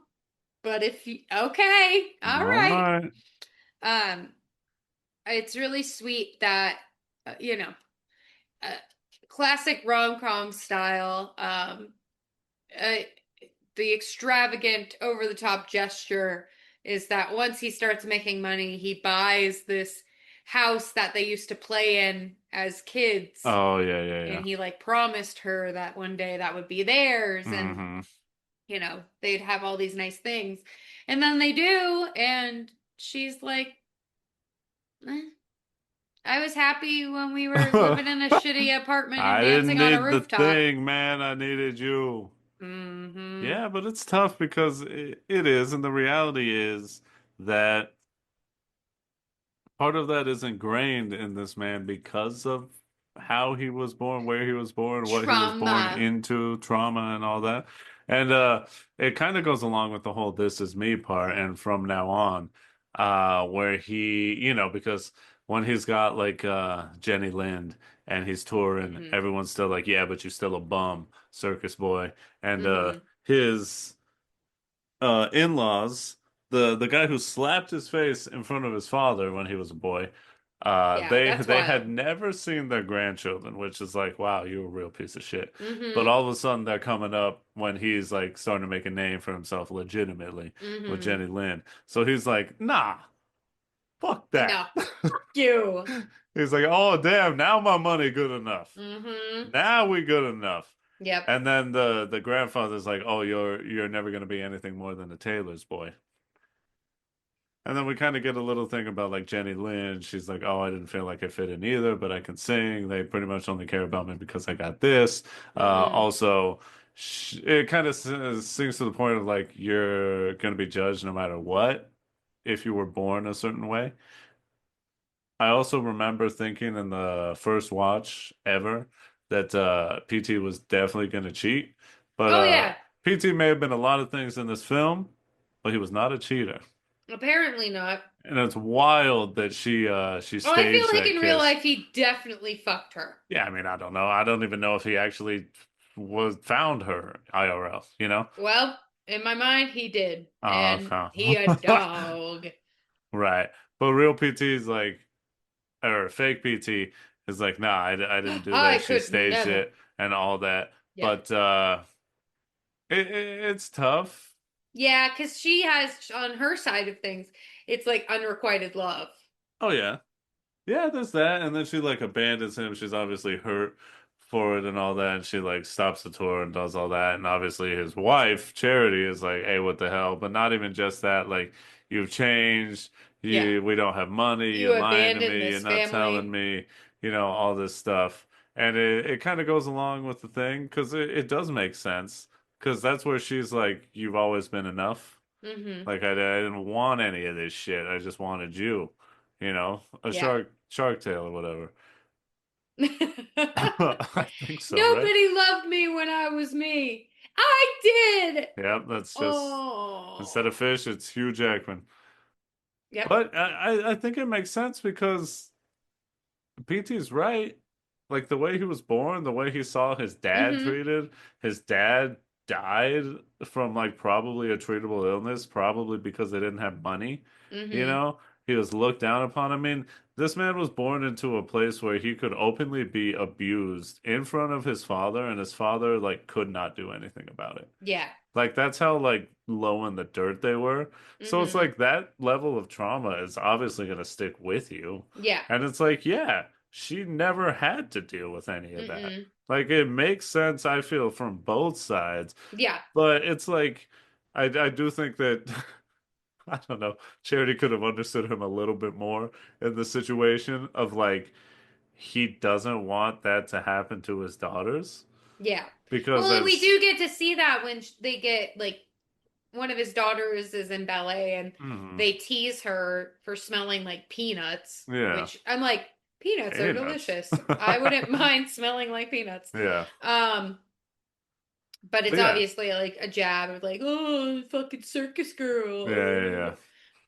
but if you, okay, all All right." right. Um, it's really sweet that, you know, uh, classic rom-com style. Uh, the extravagant, over-the-top gesture is that once he starts making money, he buys this house that they used to play in as kids, Oh, yeah, yeah, and yeah. he like promised her that one day that would be theirs, and Mm-hmm. they'd have all these nice things, and then they do, and she's like, eh, I was happy when we were living in a shitty apartment and I didn't dancing on a need the rooftop. thing, man. I needed you. Mm-hmm. Yeah, but it's tough because it is, and the reality is that part of that is ingrained in this man because of how he was born, where he was born, what he was born Trauma. into, trauma and all that. And it kind of goes along with the whole "this is me" part, and from now on, where he, because when he's got like Jenny Lind and he's touring, Mm-hmm. everyone's still like, "Yeah, but you're still a bum, circus boy." And Mm-hmm. his in-laws, the guy who slapped his face in front of his father when he was a boy, Yeah, they that's they had wild. never seen their grandchildren, which is like, wow, you're a real piece of shit. But Mm-hmm. all of a sudden they're coming up when he's like starting to make a name for himself legitimately with Mm-hmm. Jenny Lynn. So he's like, nah, fuck that. No. You. He's like, oh damn, now my money good enough. Mm-hmm. Now we good enough. Yep. And then the grandfather's like, "Oh, you're never gonna be anything more than a tailor's boy." And then we kind of get a little thing about like Jenny Lynn. She's like, "Oh, I didn't feel like I fit in either, but I can sing. They pretty much only care about me because I got this." Mm-hmm. Also, it kind of sings to the point of like you're gonna be judged no matter what if you were born a certain way. I also remember thinking in the first watch ever that PT was definitely going to cheat, but Oh yeah. PT may have been a lot of things in this film, but he was not a cheater. Apparently not. And it's wild that she Oh, I feel staged like that in real kiss. life he definitely fucked her. Yeah, I mean, I don't know. I don't even know if he actually was found her IRL, you know? Well, In my mind, he did. Oh, And he a okay. dog. Right. But real PT is like, or fake PT is like, nah, I didn't do I that. She could staged never. it and all that. Yeah. But it's tough. Yeah, because she has on her side of things, it's like unrequited love. Oh yeah. Yeah, there's that. And then she like abandons him. She's obviously hurt for it and all that. And she like stops the tour and does all that. And obviously his wife, Charity, is like, hey, what the hell? But not even just that, like, you've changed, Yeah. we don't have money, You you're lying to abandon me, you're this not telling family. me, all this stuff. And it kind of goes along with the thing because it does make sense. Because that's where she's like, you've always been enough. Mm-hmm. Like I didn't want any of this shit. I just wanted you, a Yeah. shark tail or whatever. I think so, right? Nobody loved me when I was me. I did. Yep, that's just instead of Oh. fish, it's Hugh Jackman. Yep. But I think it makes sense because PT's right. Like the way he was born, the way he saw his dad Mm-hmm. treated, his dad died from like probably a treatable illness, probably because they didn't have money. You Mm-hmm. know, he was looked down upon. I mean, this man was born into a place where he could openly be abused in front of his father, and his father like could not do anything about it. Yeah. Like that's how like low in the dirt they were. So it's Mm-hmm. like that level of trauma is obviously going to stick with you. Yeah. And it's like, yeah, she never had to deal with any of that. Mm-mm. Like it makes sense, I feel, from both sides. Yeah. But it's like I do think that I don't know, Charity could have understood him a little bit more in the situation of like he doesn't want that to happen to his daughters Yeah. because Well, we as do get to see that when they get like one of his daughters is in ballet and mhm, they tease her for smelling like peanuts, yeah, which I'm like, peanuts are peanuts. delicious. I wouldn't mind smelling like peanuts. Yeah. Um, but But it's yeah. obviously like a jab of like, oh, fucking circus girl. Yeah, yeah, Oh. yeah.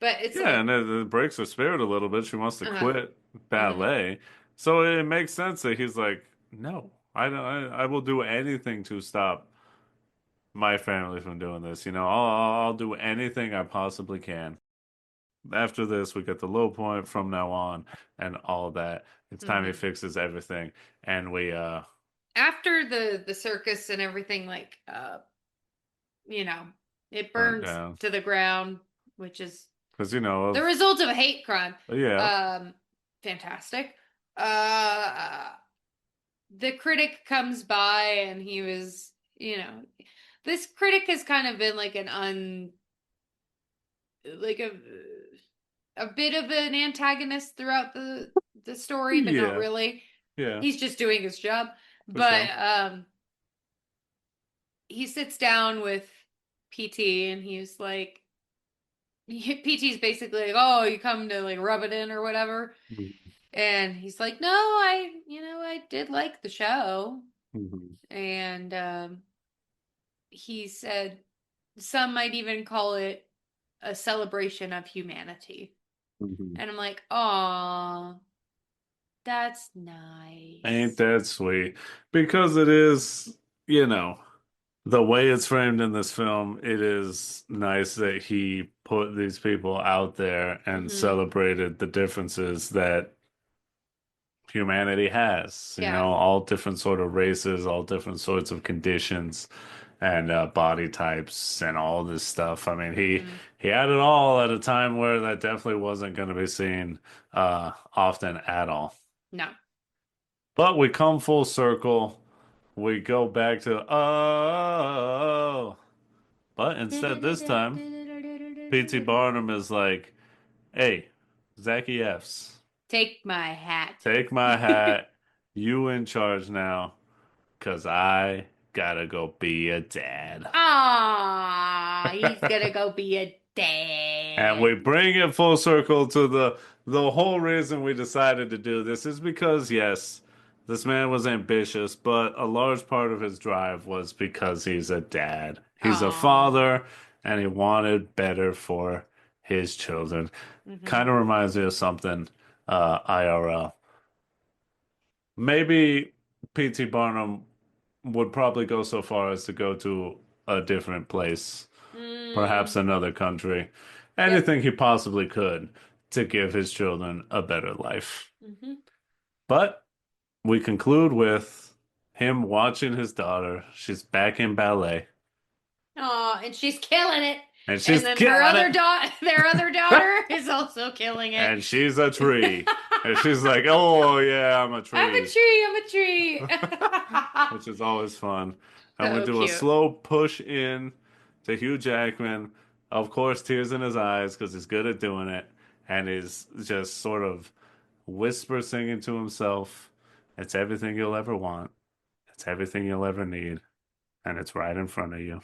But it's Yeah, like, and it breaks her spirit a little bit. She wants to uh, quit mm-hmm, ballet. So it makes sense that he's like, no, I don't, I will do anything to stop my family from doing this. I'll do anything I possibly can. After this, we get the low point from now on and all that. It's time he mm-hmm. fixes everything. And we After the circus and everything, like, you know, it burn burns down. to the ground, which is Because, the of, result of a hate crime. yeah. Um, Fantastic. Uh, the critic comes by and he was, this critic has kind of been like like a bit of an antagonist throughout the story, but not Yeah. really. Yeah, He's just doing his job. for But sure. he sits down with PT and he's like, PT's basically like, oh, you come to like rub it in or whatever. And he's like, no, I did like the show. Mm-hmm. And he said some might even call it a celebration of humanity. Mm-hmm. And I'm like, oh, that's Ain't nice. that sweet? Because it is, you know, the way it's framed in this film, it is nice that he put these people out there and Mm-hmm. celebrated the differences that humanity has. Yeah. All different sort of races, all different sorts of conditions and body types and all this stuff. I mean, Mm-hmm. he had it all at a time where that definitely wasn't going to be seen often at all. No. But we come full circle. We go back to oh, but instead this time, P.T. Barnum is like, "Hey, Zachy F's, Take my hat. take my hat. You in charge now, 'cause I gotta go be a dad." Ah, he's gonna go be a And we dad. bring it full circle to the whole reason we decided to do this is because yes, this man was ambitious, but a large part of his drive was because he's a dad. He's a Oh. father and he wanted better for his children. Mm-hmm. Kind of reminds me of something IRL. Maybe P.T. Barnum would probably go so far as to go to a different place perhaps Mm. another country, Yep. anything he possibly could to give his children a better life. Hmm. But we conclude with him watching his daughter. She's back in ballet, Oh, and she's killing it. and And she's then her killing other it. daughter, their other daughter, is also killing it. And she's a tree. And she's like, oh, yeah, I'm a I'm a tree. tree. I'm a tree. Which is always fun. And we So do a cute. slow push in to Hugh Jackman. Of course, tears in his eyes because he's good at doing it. And he's just sort of whisper singing to himself. It's everything you'll ever want. It's everything you'll ever need. And it's right in front of you.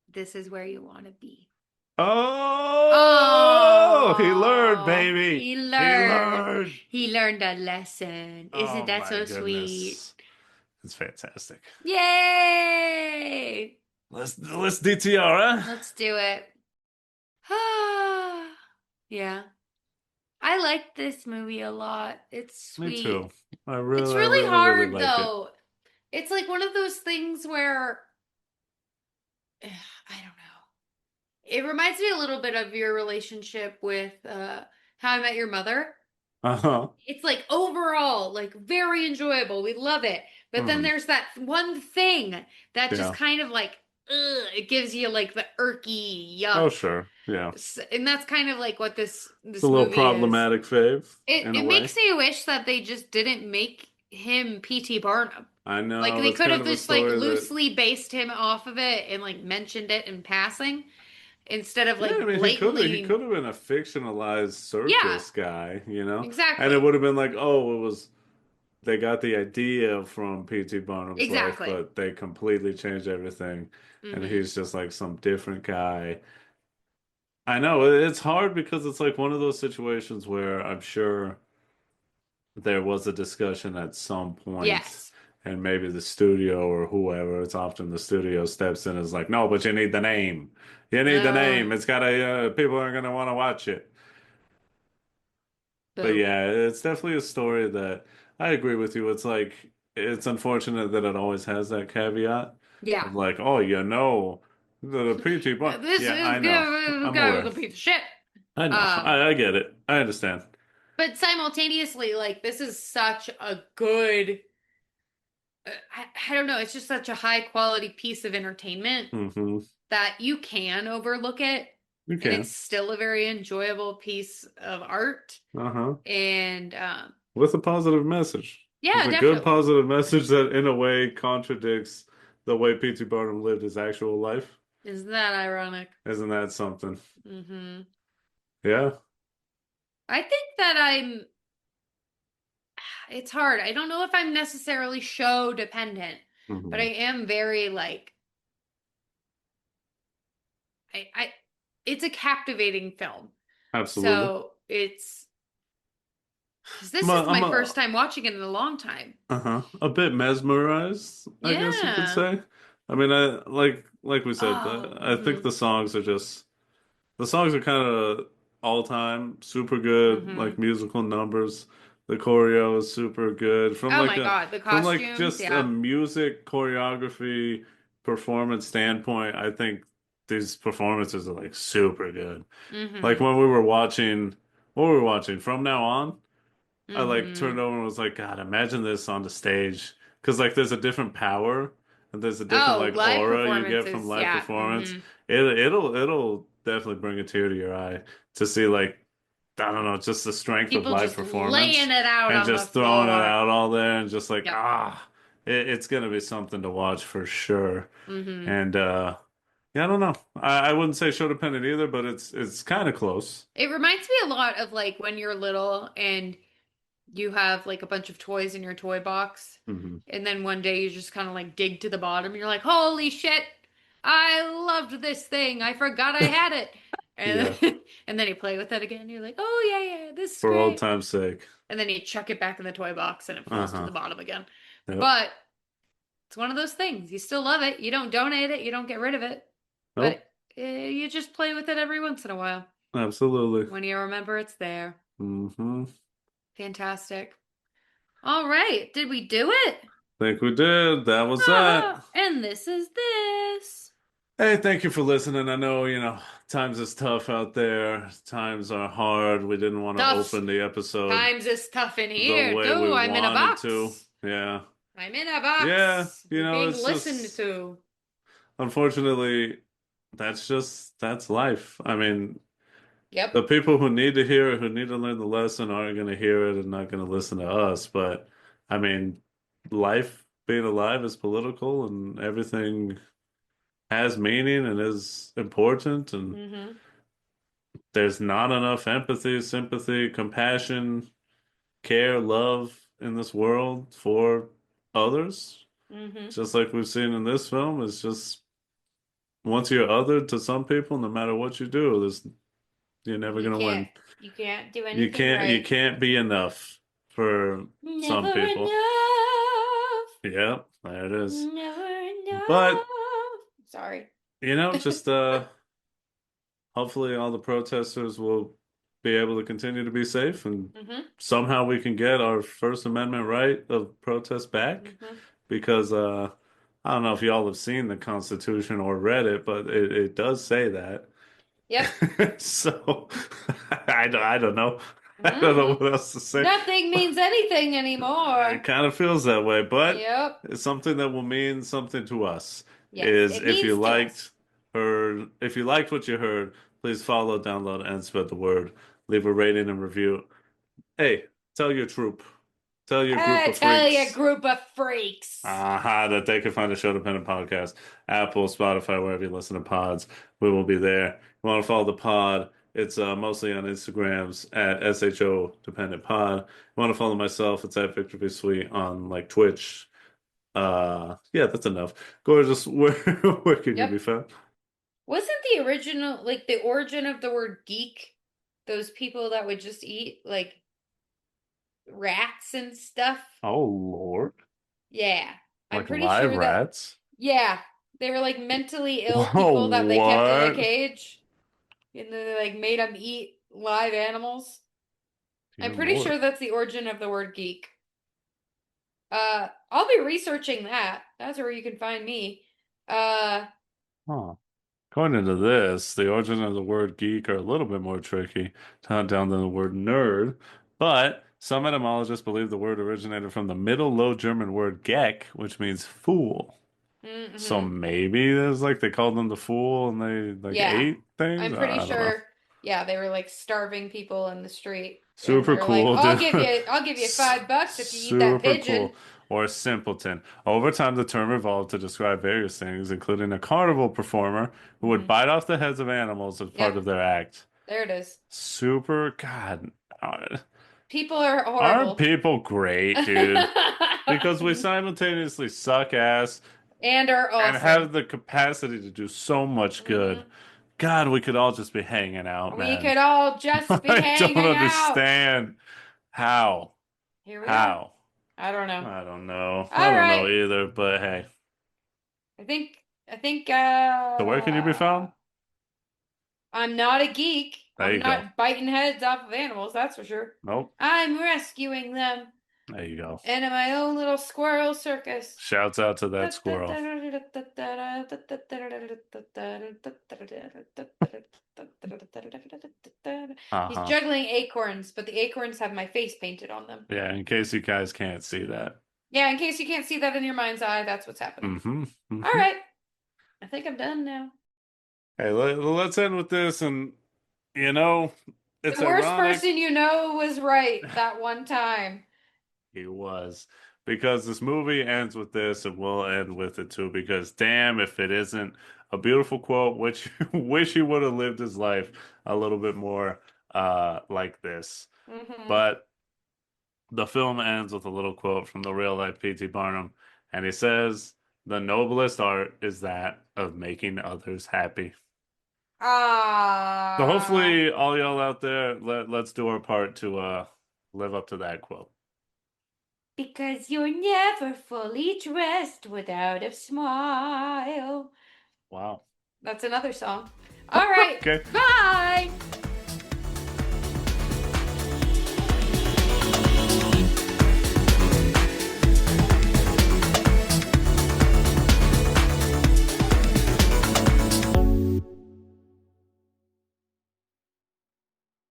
This is where you want to be. Oh, he learned, Oh, baby. he He learned. learned. He learned a lesson. Isn't Oh that my so sweet? goodness. It's fantastic. Yay! Let's DTR, huh? Let's do it. Yeah. I like this movie a lot. It's Me sweet. too. I It's really, I really really, really hard like it. though. It's like one of those things where I don't know. It reminds me a little bit of your relationship with How I Met Your Mother. Uh-huh. It's like overall like very enjoyable. We love it. But then Hmm. there's that one thing that just Yeah. kind of like it gives you like the irky Oh, yuck. sure. Yeah. And that's kind of like what It's a this little movie is. problematic fave It in a it way. makes me wish that they just didn't make him P.T. Barnum. I Like know they that's could kind have of a just like story that, loosely based him off of it and like mentioned it in passing instead of yeah, I like mean, he blatantly. could have been a fictionalized Yeah, circus guy, you know? And it exactly. would have been like, oh, it was they got the idea from P.T. Barnum's life, Exactly. but they completely changed everything, and Hmm. he's just like some different guy. I know it's hard because it's like one of those situations where I'm sure there was a discussion at some point, Yes. and maybe the studio or whoever, it's often the studio steps in and is like, no, but you need the name. You need the Uh, name. It's gotta, people are gonna want to watch it. But Boo. yeah, it's definitely a story that I agree with you. It's like it's unfortunate that it always has that caveat Yeah. of like, oh, you know, the PT bar. This Yeah, is I know. good. I'm Guy was aware. a piece of shit. I know. Um, I get it. I understand. but simultaneously, like this is such a good. I don't know. It's just such a high quality piece of entertainment Hmm. that you can overlook it, You and can. it's still a very enjoyable piece of art. Uh-huh. And With a positive message. It's yeah, a good definitely. positive message that in a way contradicts the way P.T. Barnum lived his actual life. Isn't that ironic? Isn't that something? Hmm. Yeah. I think that it's hard. I don't know if I'm necessarily show dependent, but I Hmm. am very like, I, it's a captivating film. Absolutely. So it's, because this is I'm my a, first time watching it in a long time. uh-huh. A bit mesmerized, I guess you could Yeah. say. I mean, I like we said, Oh, I think the songs are kind of all time super good, like hmm. musical numbers. The choreo is super good Oh my God, the from like costumes, just a yeah. music choreography performance standpoint. I think these performances are like super good. Like Hmm. when we were watching, what were we watching? From Now On. I like turned Hmm. over and was like, God, imagine this on the stage. Because like there's a different power and there's a different Oh, like live aura you get from performances, live yeah. performance. Hmm. It'll definitely bring a tear to your eye to see like I don't know, just the strength of People live just performance laying it out and on the just throwing it floor. out all there and just like Yep. it's gonna be something to watch for sure. Hmm. And yeah, I don't know. I wouldn't say show dependent either, but it's kind of close. It reminds me a lot of like when you're little and you have like a bunch of toys in your toy box, Hmm. and then one day you just kind of like dig to the bottom. You're like, holy shit, I loved this thing. I forgot I had it. And Yeah, then, and then you play with it again. You're like, oh, yeah, yeah, this is for old great. time's sake. And then you chuck it back in the toy box and it falls to the Uh-huh. bottom again. Yep. But it's one of those things. You still love it. You don't donate it. You don't get rid of it. But Nope. you just play with it every once in a while Absolutely. when you remember it's there. Hmm. Fantastic. All right. Did we do it? Think we did. That was that. And this is this. Hey, thank you for listening. I know, times is tough out there. Times are hard. We didn't want to Tough open the episode times is tough in the here way we too. I'm in a wanted to. box. Yeah. I'm in a Yeah, box. We're being it's listened just to. unfortunately that's life. I mean, Yep. the people who need to hear it, who need to learn the lesson, aren't going to hear it and not going to listen to us. But I mean, life being alive is political and everything has meaning and is important, and Mm-hmm. there's not enough empathy, sympathy, compassion, care, love in this world for others. Mm-hmm. Just like we've seen in this film, it's just once you're othered to some people, no matter what you do, you're never You gonna can't win. you can't do You anything can't you right. can't be enough for some Never people. enough. Yep, there it is. Never But enough. Sorry. just hopefully all the protesters will be able to continue to be safe, and Mm-hmm. somehow we can get our First Amendment right of protest back, Mm-hmm. because I don't know if y'all have seen the Constitution or read it, but it does say that. Yep. So I don't know. I don't know Mm-hmm. what else to say. Nothing means anything It anymore. kind of feels that way, but Yep. it's something that will mean something to us. Yes, Is it means to us. if you liked what you heard, please follow, download, and spread the word. Leave a rating and review. Hey, tell your troop, tell your group I of tell you, freaks. group of freaks. Aha, that they can find the Show-Dependent podcast, Apple, Spotify, wherever you listen to pods. We will be there. You want to follow the pod? It's mostly on Instagrams at SHO Dependent Pod. You want to follow myself? It's at Victor B. Sweet on like Twitch. Yeah, that's enough. Gorgeous. Where can you be Yep. found? Wasn't the original, like the origin of the word geek, those people that would just eat like rats and stuff? Oh Lord, Yeah. I'm like pretty live sure that, rats? yeah, they were like mentally ill Whoa, people that they kept in a what? cage and then they like made them eat live animals. I'm Dear pretty Lord. sure that's the origin of the word geek. I'll be researching that. That's where you can find me. Uh, Huh. According to this, the origin of the word geek are a little bit more tricky to hunt down than the word nerd, but some etymologists believe the word originated from the Middle Low German word geck, which means fool. So mm-hmm. maybe there's like they called them the fool and they like Yeah. ate things. I'm pretty I don't know. sure, yeah, they were like starving people in the street and Super they're like, cool, dude. I'll give you $5 if you eat that Super pigeon. cool. Or simpleton. Over time, the term evolved to describe various things, including a carnival performer who would Hmm. bite off the heads of animals as part Yep, of their act. there it is. Super, God, People are aren't horrible. people great, dude? Because we simultaneously suck ass And are and awesome. have the capacity to do so much good. Hmm. God, we could all just be hanging out, We man. could all just be I don't hanging out. understand how. Here we are. How? I don't know. I don't know. I All don't right. know either, but hey. I think So where can you be found? I'm not a geek. There I'm you go. not biting heads off of animals, that's for sure. Nope. I'm rescuing them There you go. in my own little squirrel circus. Shouts out to that squirrel. He's Uh-huh. juggling acorns, but the acorns have my face painted on them. Yeah, in case you guys can't see that. Yeah, in case you can't see that in your mind's eye, that's what's happening. Mm-hmm. All right. I think I'm done now. Hey, let's end with this, and it's The worst ironic. person you know was right that one time. He was. Because this movie ends with this, and we'll end with it too, because damn if it isn't a beautiful quote, which wish he would have lived his life a little bit more like this. Hmm. But the film ends with a little quote from the real life P.T. Barnum, and he says, "The noblest art is that of making others happy." So Ah. hopefully all y'all out there, let's do our part to live up to that quote. Because you're never fully dressed without a smile. Wow. That's another song. All right. Okay. Bye.